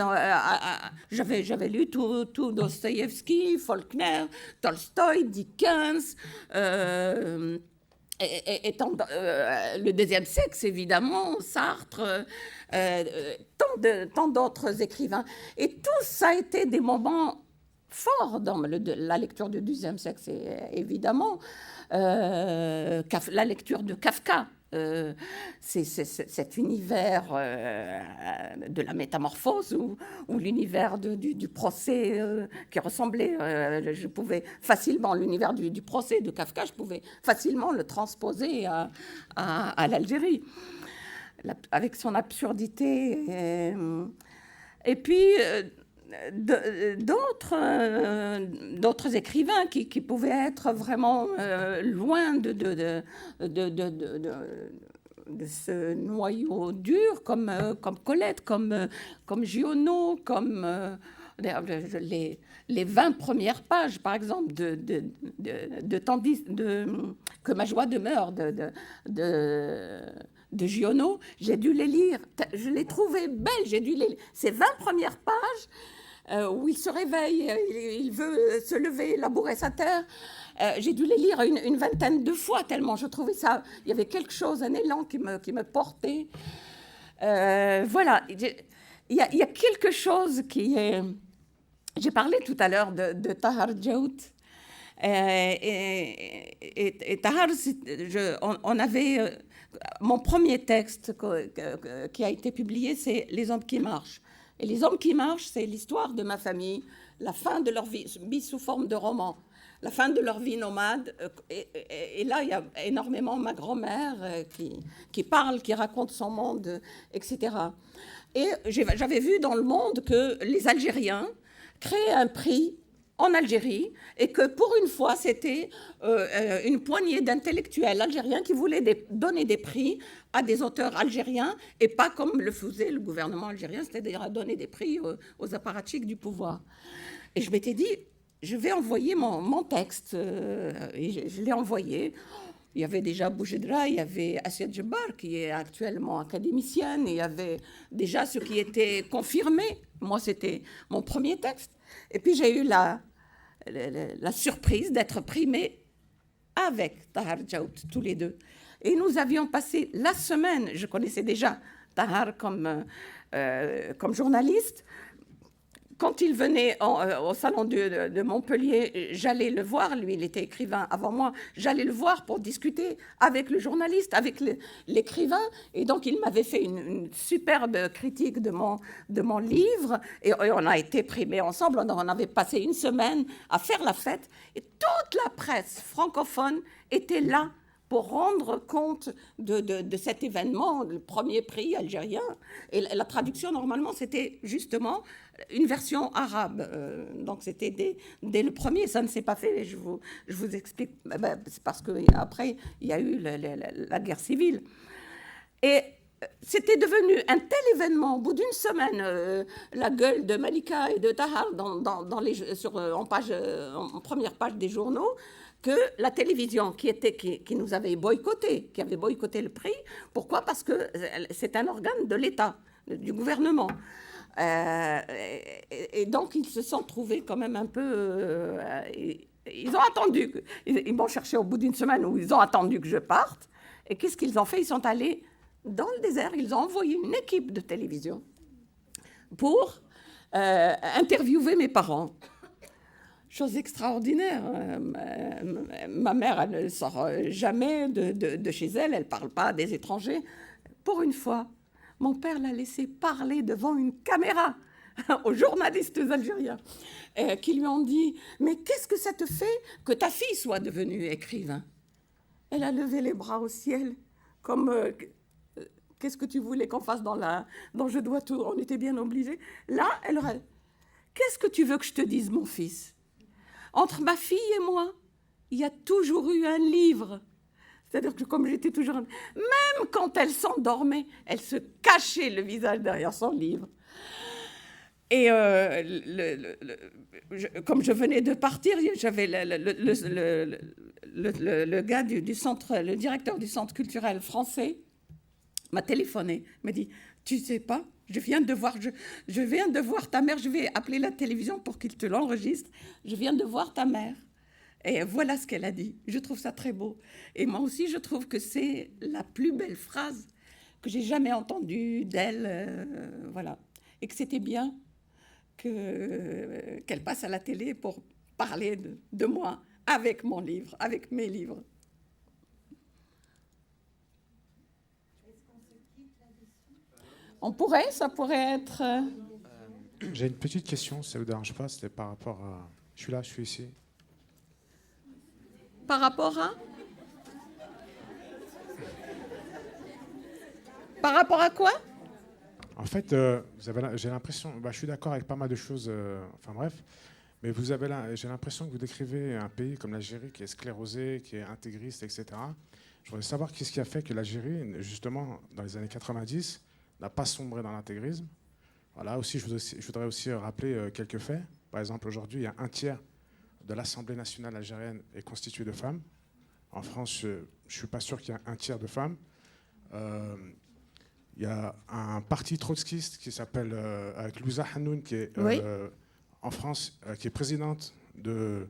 J'avais lu tout Dostoïevski, Faulkner, Tolstoï, Dickens, le deuxième sexe, évidemment, Sartre, tant d'autres écrivains. Et tout ça a été des moments forts dans la lecture du deuxième sexe, évidemment. La lecture de Kafka, cet univers de la métamorphose ou l'univers du procès qui ressemblait, je pouvais facilement, l'univers du procès de Kafka, je pouvais facilement le transposer à l'Algérie, avec son absurdité. Et puis d'autres écrivains qui pouvaient être vraiment loin de ce noyau dur, comme Colette, comme Giono, comme les 20 premières pages, par exemple, Que ma joie demeure de Giono, j'ai dû les lire, je les trouvais belles, j'ai dû les lire. Ces 20 premières pages où il se réveille, il veut se lever, labourer sa terre, j'ai dû les lire une vingtaine de fois, tellement je trouvais ça, il y avait quelque chose, un élan qui me portait. Voilà, il y a quelque chose qui est... J'ai parlé tout à l'heure de Tahar Djaout. Et Tahar, on avait... Mon premier texte qui a été publié, c'est Les hommes qui marchent. Et Les hommes qui marchent, c'est l'histoire de ma famille, la fin de leur vie sous forme de roman, la fin de leur vie nomade. Et là, il y a énormément ma grand-mère qui parle, qui raconte son monde, etc. Et j'avais vu dans Le Monde que les Algériens créaient un prix en Algérie, et que pour une fois, c'était une poignée d'intellectuels algériens qui voulaient donner des prix à des auteurs algériens, et pas comme le faisait le gouvernement algérien, c'est-à-dire donner des prix aux apparatchiks du pouvoir. Et je m'étais dit, je vais envoyer mon texte, et je l'ai envoyé. Il y avait déjà Boujedra, il y avait Assia Djebar, qui est actuellement académicienne, et il y avait déjà ceux qui étaient confirmés. Moi, c'était mon premier texte. Et puis, j'ai eu la surprise d'être primée avec Tahar Djaout, tous les deux. Et nous avions passé la semaine, je connaissais déjà Tahar comme journaliste. Quand il venait au salon de Montpellier, j'allais le voir. Lui, il était écrivain avant moi. J'allais le voir pour discuter avec le journaliste, avec l'écrivain. Et donc, il m'avait fait une superbe critique de mon livre. Et on a été primés ensemble. On avait passé une semaine à faire la fête. Et toute la presse francophone était là pour rendre compte de cet événement, le premier prix algérien. Et la traduction, normalement, c'était justement une version arabe. Donc, c'était dès le premier. Ça ne s'est pas fait. Je vous explique. C'est parce qu'après, il y a eu la guerre civile. Et c'était devenu un tel événement. Au bout d'une semaine, la gueule de Malika et de Tahar en première page des journaux, que la télévision qui nous avait boycotté, qui avait boycotté le prix. Pourquoi ? Parce que c'est un organe de l'État, du gouvernement. Et donc, ils se sont trouvés quand même un peu... ils ont attendu, ils m'ont cherché au bout d'une semaine où ils ont attendu que je parte. Et qu'est-ce qu'ils ont fait ? Ils sont allés dans le désert, ils ont envoyé une équipe de télévision pour interviewer mes parents. Chose extraordinaire. Ma mère, elle ne sort jamais de chez elle, elle ne parle pas des étrangers. Pour une fois, mon père l'a laissé parler devant une caméra aux journalistes algériens qui lui ont dit « Mais qu'est-ce que ça te fait que ta fille soit devenue écrivain ?» Elle a levé les bras au ciel comme « Qu'est-ce que tu voulais qu'on fasse dans Je dois tout ?» On était bien obligés. Là, elle aurait « Qu'est-ce que tu veux que je te dise, mon fils ? Entre ma fille et moi, il y a toujours eu un livre. » C'est-à-dire que comme j'étais toujours... Même quand elle s'endormait, elle se cachait le visage derrière son livre. Et comme je venais de partir, j'avais le gars du centre, le directeur du centre culturel français m'a téléphoné, m'a dit « Tu sais pas, je viens de voir ta mère, je vais appeler la télévision pour qu'il te l'enregistre. Je viens de voir ta mère. » Et voilà ce qu'elle a dit. Je trouve ça très beau. Et moi aussi, je trouve que c'est la plus belle phrase que j'ai jamais entendue d'elle. Voilà. Et que c'était bien qu'elle passe à la télé pour parler de moi avec mon livre, avec mes livres. Ça pourrait être... J'ai une petite question, si ça ne vous dérange pas, c'était par rapport à... Je suis là, je suis ici. Par rapport à quoi ? En fait, j'ai l'impression... je suis d'accord avec pas mal de choses, enfin bref, mais j'ai l'impression que vous décrivez un pays comme l'Algérie qui est sclérosé, qui est intégriste, etc. Je voudrais savoir qu'est-ce qui a fait que l'Algérie, justement, dans les années 90, n'a pas sombré dans l'intégrisme. Voilà, aussi, je voudrais aussi rappeler quelques faits. Par exemple, aujourd'hui, il y a un tiers de l'Assemblée nationale algérienne est constituée de femmes. En France, je ne suis pas sûr qu'il y ait un tiers de femmes. Il y a un parti trotskiste qui s'appelle, avec Louza Hanoun, qui est en France, qui est présidente de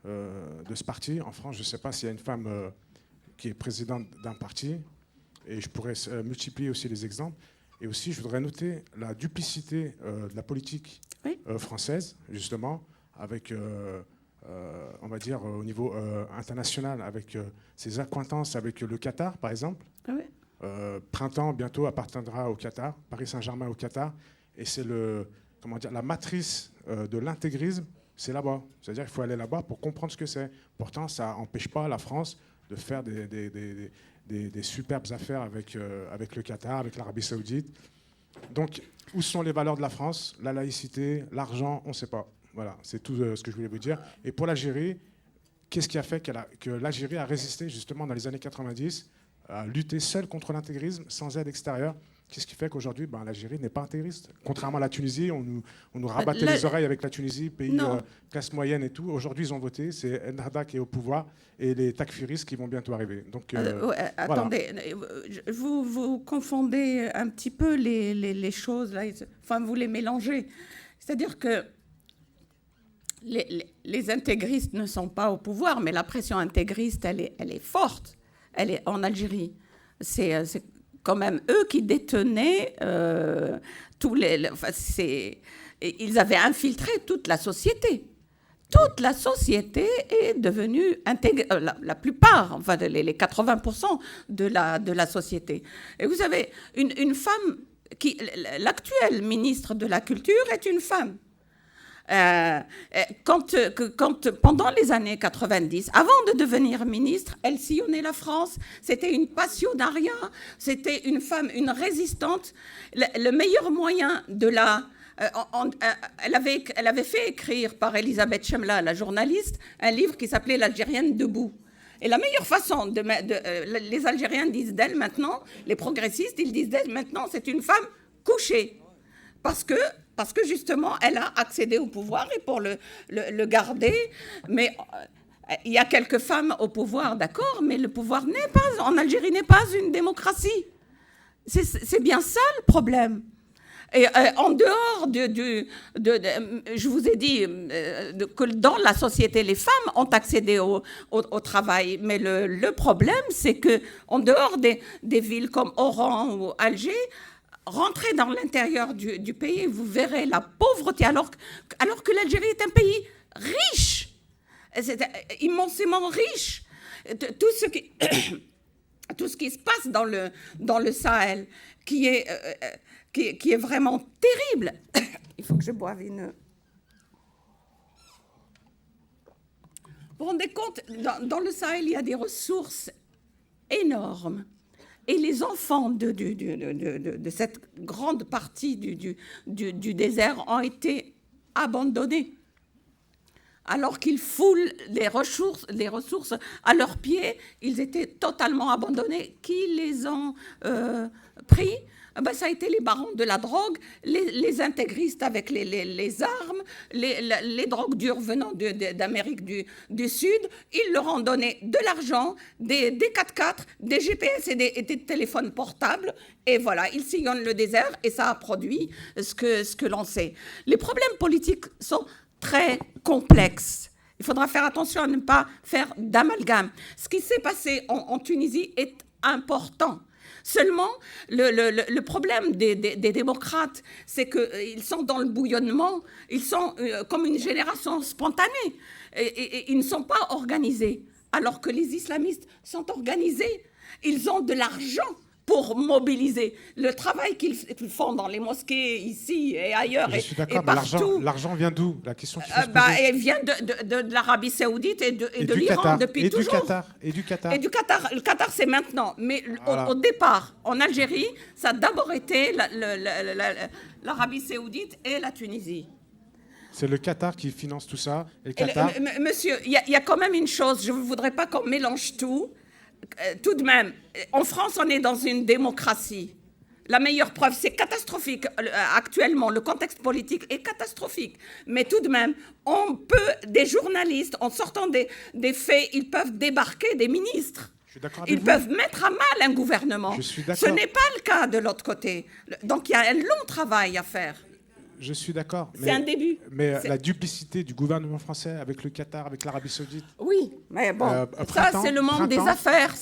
ce parti. En France, je ne sais pas s'il y a une femme qui est présidente d'un parti. Et je pourrais multiplier aussi les exemples. Et aussi, je voudrais noter la duplicité de la politique française, justement, avec, on va dire, au niveau international, avec ses accointances avec le Qatar, par exemple. Ah oui. Printemps, bientôt, appartiendra au Qatar, Paris Saint-Germain au Qatar. Et c'est la matrice de l'intégrisme, c'est là-bas. C'est-à-dire qu'il faut aller là-bas pour comprendre ce que c'est. Pourtant, ça n'empêche pas la France de faire des superbes affaires avec le Qatar, avec l'Arabie Saoudite. Donc, où sont les valeurs de la France ? La laïcité, l'argent, on ne sait pas. Voilà, c'est tout ce que je voulais vous dire. Et pour l'Algérie, qu'est-ce qui a fait que l'Algérie a résisté justement dans les années 90, à lutter seule contre l'intégrisme, sans aide extérieure ? Qu'est-ce qui fait qu'aujourd'hui, l'Algérie n'est pas intégriste? Contrairement à la Tunisie, on nous rabattait les oreilles avec la Tunisie, pays classe moyenne et tout. Aujourd'hui, ils ont voté. C'est Ennahda qui est au pouvoir et les takfiristes qui vont bientôt arriver. Donc, attendez, vous confondez un petit peu les choses. Là. Enfin, vous les mélangez. C'est-à-dire que les intégristes ne sont pas au pouvoir, mais la pression intégriste, elle est forte. Elle est en Algérie. C'est quand même eux qui détenaient tous les... ils avaient infiltré toute la société. Toute la société est devenue intégrée, la plupart, enfin les 80% de la société. Et vous avez une femme, l'actuelle ministre de la Culture est une femme. Pendant les années 90, avant de devenir ministre, elle sillonnait la France. C'était une passionnariat, c'était une femme, une résistante. Le meilleur moyen de la... elle avait fait écrire par Elisabeth Chemla, la journaliste, un livre qui s'appelait « L'Algérienne debout ». Et la meilleure façon les Algériens disent d'elle maintenant, les progressistes, ils disent d'elle maintenant, c'est une femme couchée. Parce que justement, elle a accédé au pouvoir et pour le garder. Mais il y a quelques femmes au pouvoir, d'accord, mais le pouvoir en Algérie n'est pas une démocratie. C'est bien ça le problème. Et en dehors je vous ai dit que dans la société, les femmes ont accédé au travail. Mais le problème, c'est qu'en dehors des villes comme Oran ou Alger, rentrez dans l'intérieur du pays, vous verrez la pauvreté, alors que l'Algérie est un pays riche, c'est immensément riche. Tout ce qui se passe dans le Sahel, qui est vraiment terrible. Il faut que je boive une... Vous vous rendez compte, dans le Sahel, il y a des ressources énormes. Et les enfants de cette grande partie du désert ont été abandonnés. Alors qu'ils foulent les ressources à leurs pieds, ils étaient totalement abandonnés. Qui les ont pris? Ça a été les barons de la drogue, les intégristes avec les armes, les drogues dures venant d'Amérique du Sud. Ils leur ont donné de l'argent, des 4x4, des GPS et des téléphones portables. Et voilà, ils sillonnent le désert et ça a produit ce que l'on sait. Les problèmes politiques sont très complexes. Il faudra faire attention à ne pas faire d'amalgame. Ce qui s'est passé en Tunisie est important. Seulement, le problème des démocrates, c'est qu'ils sont dans le bouillonnement, ils sont comme une génération spontanée, et ils ne sont pas organisés, alors que les islamistes sont organisés. Ils ont de l'argent pour mobiliser. Le travail qu'ils font dans les mosquées, ici et ailleurs, je suis d'accord, et partout... L'argent vient d'où? La question qu'il faut se poser. Elle vient de l'Arabie Saoudite et de l'Iran depuis toujours. Et du Qatar. Le Qatar, c'est maintenant. Mais voilà. Au départ, en Algérie, ça a d'abord été l'Arabie Saoudite et la Tunisie. C'est le Qatar qui finance tout ça. Et le Qatar... Monsieur, il y a quand même une chose, je ne voudrais pas qu'on mélange tout. Tout de même, en France, on est dans une démocratie. La meilleure preuve, c'est catastrophique. Actuellement, le contexte politique est catastrophique. Mais tout de même, des journalistes, en sortant des faits, ils peuvent débarquer des ministres. Ils peuvent mettre à mal un gouvernement. Ce n'est pas le cas de l'autre côté. Donc, il y a un long travail à faire. Je suis d'accord. C'est un début. Mais la duplicité du gouvernement français avec le Qatar, avec l'Arabie Saoudite. Oui, mais bon, ça c'est le monde des affaires.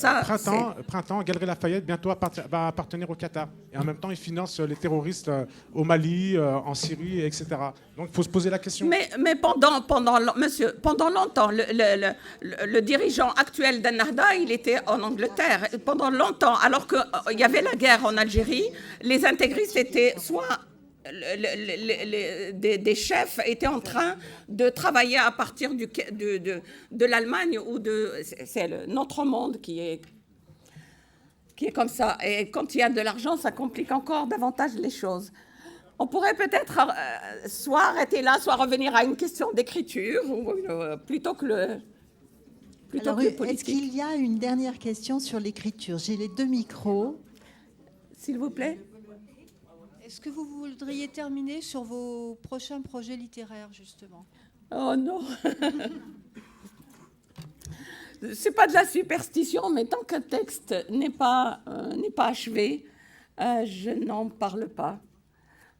Printemps, Galeries Lafayette bientôt va appartenir au Qatar. Et en même temps, ils financent les terroristes au Mali, en Syrie, etc. Donc il faut se poser la question. Mais pendant longtemps, le dirigeant actuel d'Ennahda, il était en Angleterre. Pendant longtemps, alors qu'il y avait la guerre en Algérie, les intégristes étaient soit... des chefs étaient en train de travailler à partir de l'Allemagne ou c'est notre monde qui est comme ça. Et quand il y a de l'argent, ça complique encore davantage les choses. On pourrait peut-être soit arrêter là, soit revenir à une question d'écriture, plutôt que le politique. Est-ce qu'il y a une dernière question sur l'écriture? J'ai les 2 micros. S'il vous plaît. Est-ce que vous voudriez terminer sur vos prochains projets littéraires, justement? Oh non. C'est pas de la superstition, mais tant qu'un texte n'est pas achevé, je n'en parle pas.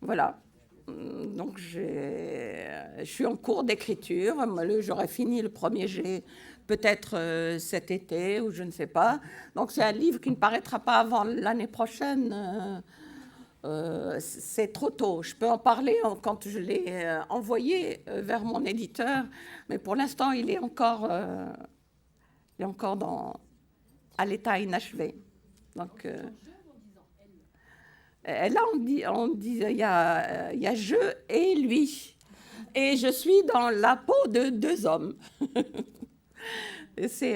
Voilà. Donc je suis en cours d'écriture. J'aurai fini le premier jet peut-être cet été ou je ne sais pas. Donc c'est un livre qui ne paraîtra pas avant l'année prochaine. C'est trop tôt. Je peux en parler quand je l'ai envoyé vers mon éditeur, mais pour l'instant il est encore à l'état inachevé. Donc là, on dit, il y a je et lui. Et je suis dans la peau de deux hommes. C'est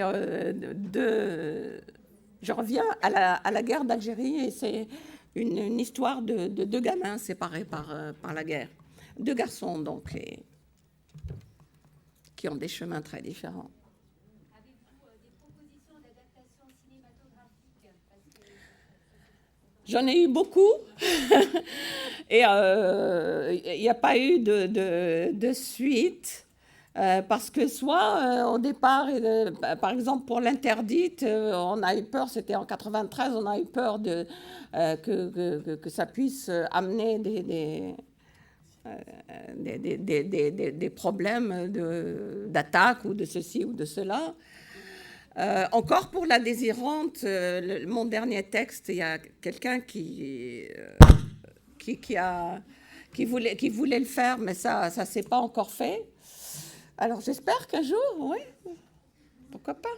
je reviens à la guerre d'Algérie et c'est une histoire de deux gamins séparés par la guerre. Deux garçons, donc, qui ont des chemins très différents. J'en ai eu beaucoup et il n'y a pas eu de suite parce que soit au départ, par exemple pour l'interdite, on a eu peur, c'était en 93, on a eu peur que ça puisse amener des problèmes d'attaque ou de ceci ou de cela. Encore pour La Désirante, mon dernier texte, il y a quelqu'un qui voulait le faire, mais ça ne s'est pas encore fait. Alors j'espère qu'un jour, oui, pourquoi pas.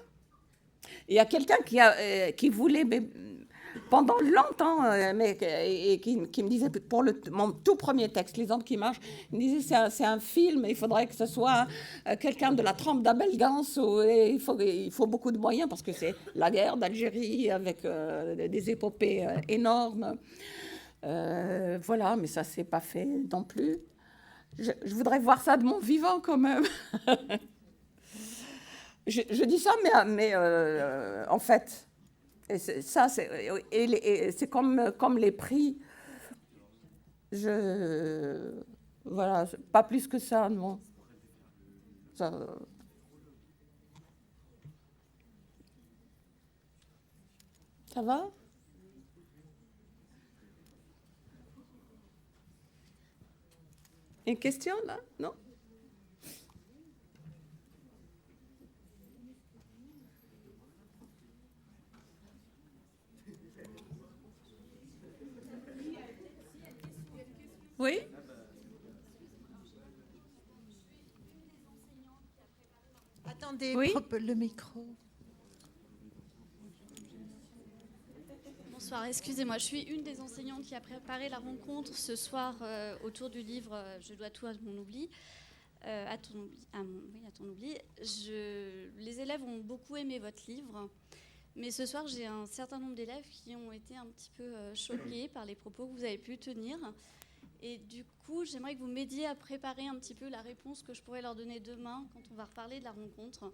Il y a quelqu'un qui voulait, mais pendant longtemps, et qui me disait, pour mon tout premier texte, Les Andes qui marchent, il me disait, c'est un film, il faudrait que ce soit quelqu'un de la trempe d'Abel Gance, il faut beaucoup de moyens, parce que c'est la guerre d'Algérie, avec des épopées énormes. Voilà, mais ça ne s'est pas fait non plus. Je voudrais voir ça de mon vivant, quand même. je dis ça, mais en fait... Et c'est comme les prix. Voilà, pas plus que ça, non. Ça va? Une question, là? Non? Oui. Attendez, oui. Le micro. Bonsoir, excusez-moi, je suis une des enseignantes qui a préparé la rencontre ce soir autour du livre Je dois tout à mon oubli. À ton oubli. Les élèves ont beaucoup aimé votre livre, mais ce soir j'ai un certain nombre d'élèves qui ont été un petit peu choqués par les propos que vous avez pu tenir. Et du coup, j'aimerais que vous m'aidiez à préparer un petit peu la réponse que je pourrais leur donner demain quand on va reparler de la rencontre.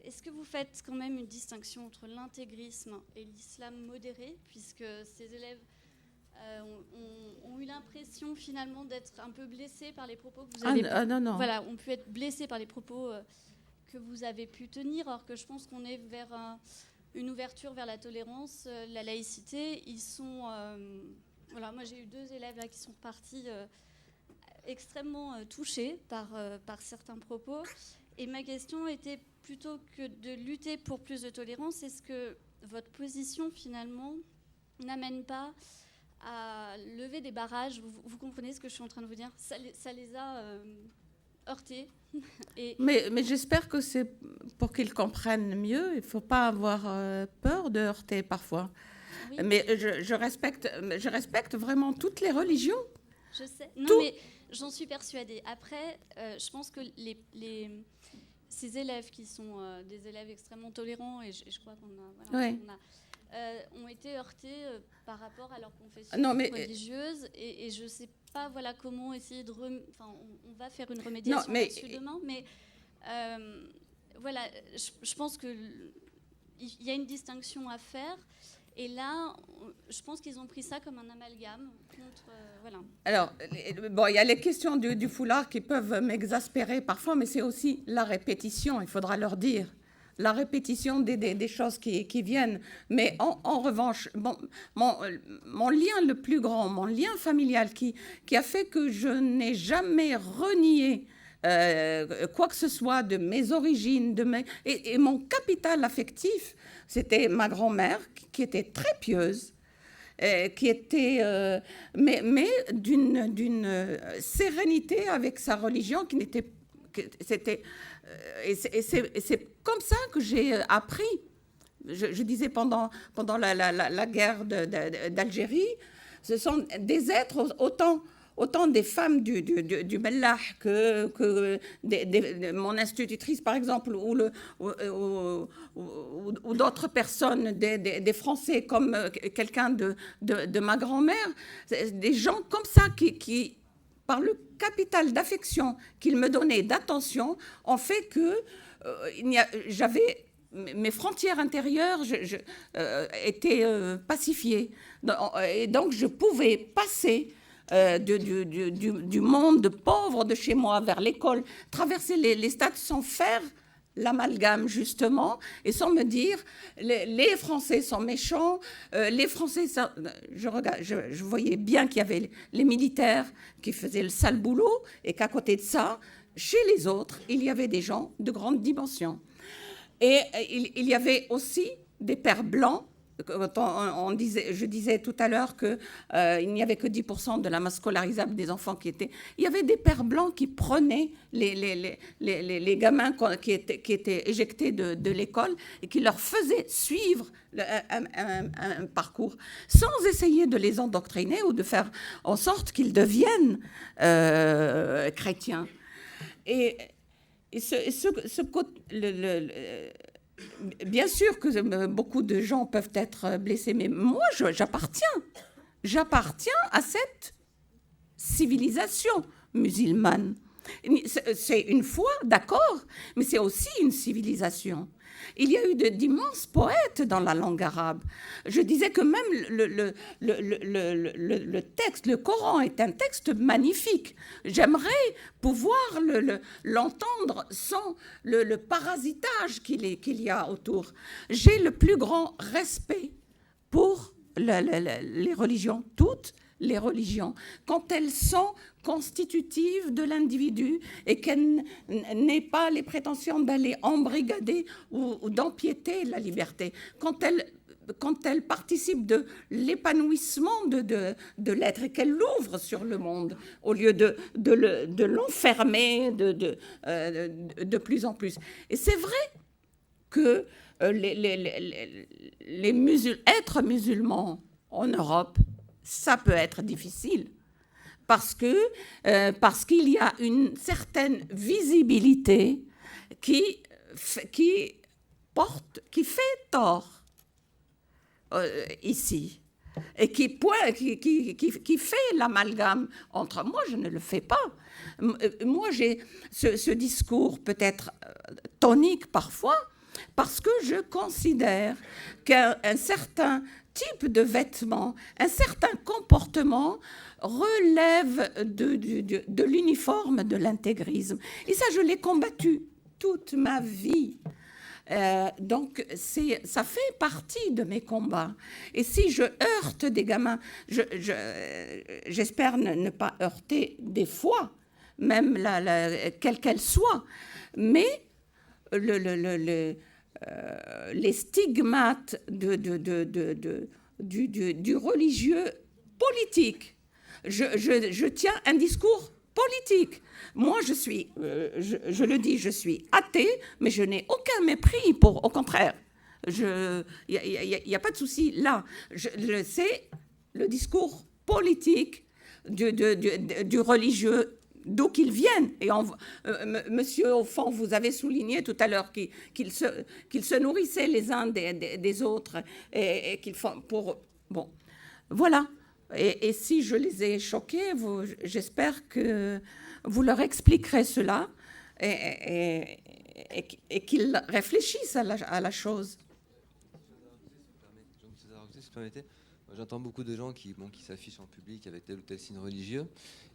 Est-ce que vous faites quand même une distinction entre l'intégrisme et l'islam modéré, puisque ces élèves ont eu l'impression finalement d'être un peu blessés par les propos que vous avez... non. Voilà, ont pu être blessés par les propos que vous avez pu tenir, alors que je pense qu'on est vers une ouverture vers la tolérance, la laïcité. Ils sont... Voilà, moi j'ai eu 2 élèves là qui sont partis extrêmement touchés par certains propos. Et ma question était, plutôt que de lutter pour plus de tolérance, est-ce que votre position finalement n'amène pas à lever des barrages? Vous comprenez ce que je suis en train de vous dire? Ça les a heurtés. Mais j'espère que c'est pour qu'ils comprennent mieux. Il ne faut pas avoir peur de heurter parfois. Oui. Mais je respecte vraiment toutes les religions. Je sais. Non, mais j'en suis persuadée. Après, je pense que ces élèves qui sont des élèves extrêmement tolérants, et je crois qu'on a, ont été heurtés par rapport à leur confession religieuse. Et je ne sais pas comment essayer de... on va faire une remédiation là-dessus demain, mais voilà, je pense qu'il y a une distinction à faire. Et là, je pense qu'ils ont pris ça comme un amalgame contre... voilà. Alors, bon, il y a les questions du foulard qui peuvent m'exaspérer parfois, mais c'est aussi la répétition, il faudra leur dire. La répétition des choses qui viennent. Mais en revanche, bon, mon lien le plus grand, mon lien familial qui a fait que je n'ai jamais renié quoi que ce soit de mes origines, et mon capital affectif, c'était ma grand-mère qui était très pieuse, qui était, mais d'une sérénité avec sa religion qui n'était... C'était... Et c'est comme ça que j'ai appris. Je disais pendant la guerre d'Algérie, ce sont des êtres, autant des femmes du Mellah que mon institutrice, par exemple, ou d'autres personnes, des Français, comme quelqu'un de ma grand-mère, des gens comme ça qui par le capital d'affection qu'il me donnait, d'attention, ont fait que j'avais mes frontières intérieures étaient pacifiées. Et donc, je pouvais passer du monde pauvre de chez moi vers l'école, traverser les stades sans faire l'amalgame, justement, et sans me dire les Français sont méchants, les Français... Je voyais bien qu'il y avait les militaires qui faisaient le sale boulot, et qu'à côté de ça, chez les autres, il y avait des gens de grande dimension. Et il y avait aussi des pères blancs. Je disais tout à l'heure qu'il n'y avait que 10% de la masse scolarisable des enfants qui étaient... Il y avait des pères blancs qui prenaient les gamins qui étaient éjectés de l'école et qui leur faisaient suivre un parcours sans essayer de les endoctriner ou de faire en sorte qu'ils deviennent chrétiens. Et bien sûr que beaucoup de gens peuvent être blessés, mais moi, j'appartiens à cette civilisation musulmane. C'est une foi, d'accord, mais c'est aussi une civilisation. Il y a eu d'immenses poètes dans la langue arabe. Je disais que même le texte, le Coran est un texte magnifique. J'aimerais pouvoir l'entendre sans le parasitage qu'il y a autour. J'ai le plus grand respect pour les religions, toutes les religions, quand elles sont constitutives de l'individu et qu'elles n'aient pas les prétentions d'aller embrigader ou d'empiéter la liberté, quand elles participent de l'épanouissement de l'être et qu'elles l'ouvrent sur le monde au lieu de l'enfermer de plus en plus. Et c'est vrai que être musulman en Europe, ça peut être difficile parce qu'il y a une certaine visibilité qui fait tort ici et qui fait l'amalgame entre... Moi, je ne le fais pas. Moi, j'ai ce discours peut-être tonique parfois parce que je considère qu'un certain type de vêtements, un certain comportement relève de l'uniforme, de l'intégrisme. Et ça, je l'ai combattu toute ma vie. Donc, ça fait partie de mes combats. Et si je heurte des gamins, j'espère ne pas heurter des fois, même quelle qu'elle soit, mais les stigmates du religieux politique. Je tiens un discours politique. Moi, je le dis, je suis athée, mais je n'ai aucun mépris au contraire. Il n'y a pas de souci là. C'est le discours politique du religieux, d'où qu'ils viennent. Et monsieur, au fond, vous avez souligné tout à l'heure qu'ils se nourrissaient les uns des autres et qu'ils font pour... Bon, voilà. Et si je les ai choqués, j'espère que vous leur expliquerez cela et qu'ils réfléchissent à la chose. permettez. J'entends beaucoup de gens qui s'affichent en public avec tel ou tel signe religieux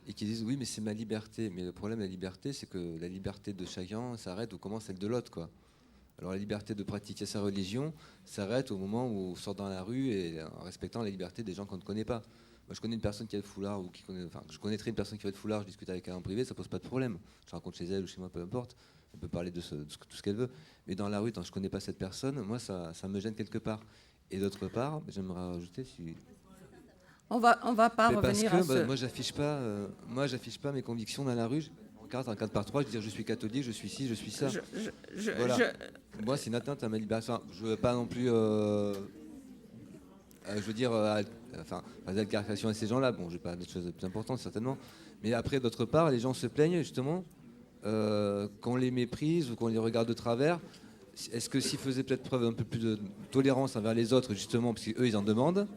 et qui disent oui, mais c'est ma liberté. Mais le problème de la liberté, c'est que la liberté de chacun s'arrête où commence celle de l'autre, quoi. Alors la liberté de pratiquer sa religion s'arrête au moment où on sort dans la rue et en respectant la liberté des gens qu'on ne connaît pas. Moi, je connais une personne qui a le foulard, je connaîtrais une personne qui a le foulard, je discute avec elle en privé, ça pose pas de problème. Je rencontre chez elle ou chez moi, peu importe. Elle peut parler de tout ce qu'elle veut. Mais dans la rue, tant que je connais pas cette personne, moi, ça me gêne quelque part. Et d'autre part, j'aimerais rajouter si... On va pas revenir à ce... Moi, j'affiche pas mes convictions dans la rue. En 4 par 3, je veux dire je suis catholique, je suis ci, je suis ça. Voilà. Moi, c'est une atteinte à ma liberté. Enfin, je veux pas non plus... je veux dire... pas d'alcarcation à ces gens-là. Bon, j'ai pas d'autres choses plus importantes, certainement. Mais après, d'autre part, les gens se plaignent, justement, qu'on les méprise ou qu'on les regarde de travers. Est-ce que s'ils faisaient peut-être preuve un peu plus de tolérance envers les autres, justement, parce qu'eux, ils en demandent,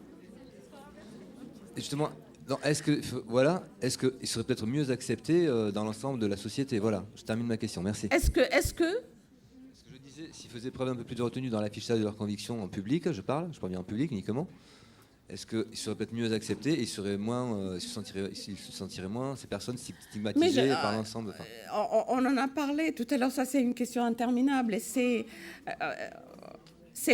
et justement, est-ce qu'ils seraient peut-être mieux acceptés dans l'ensemble de la société? Voilà, je termine ma question, merci. Est-ce que je disais, s'ils faisaient preuve un peu plus de retenue dans l'affichage de leurs convictions en public, je parle bien en public uniquement, est-ce qu'ils seraient peut-être mieux acceptés et ils se sentiraient moins, ces personnes stigmatisées par l'ensemble? On en a parlé tout à l'heure, ça c'est une question interminable. Et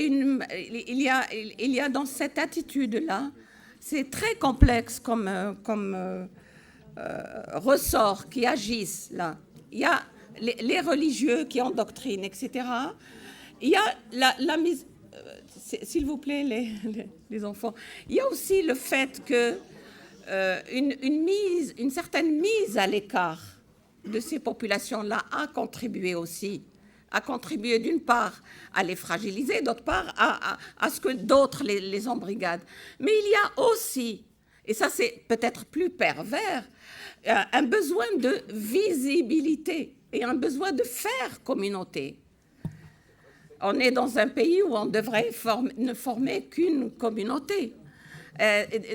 il y a dans cette attitude-là, c'est très complexe comme ressort qui agissent là. Il y a les religieux qui endoctrinent, etc. Il y a la mise... S'il vous plaît, les enfants. Il y a aussi le fait que une certaine mise à l'écart de ces populations-là a contribué aussi. A contribué d'une part à les fragiliser, d'autre part à ce que d'autres les embrigadent. Mais il y a aussi, et ça c'est peut-être plus pervers, un besoin de visibilité et un besoin de faire communauté. On est dans un pays où on devrait ne former qu'une communauté.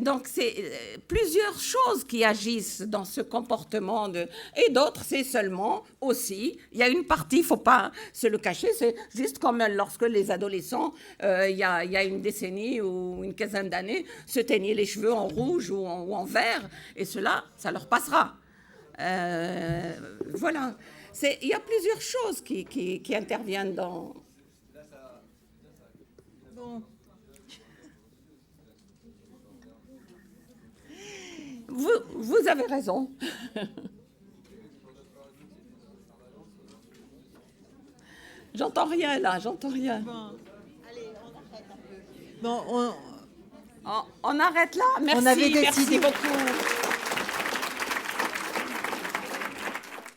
Donc, c'est plusieurs choses qui agissent dans ce comportement. Et d'autres, c'est seulement aussi, il y a une partie, il ne faut pas se le cacher, c'est juste comme lorsque les adolescents, il y a une décennie ou une quinzaine d'années, se teignaient les cheveux en rouge ou en vert, et cela, ça leur passera. Voilà. Il y a plusieurs choses qui interviennent dans... Bon. Vous avez raison. J'entends rien là, j'entends rien. Bon, allez, on arrête un peu. Bon, on arrête là. Merci, on avait décidé. Merci beaucoup.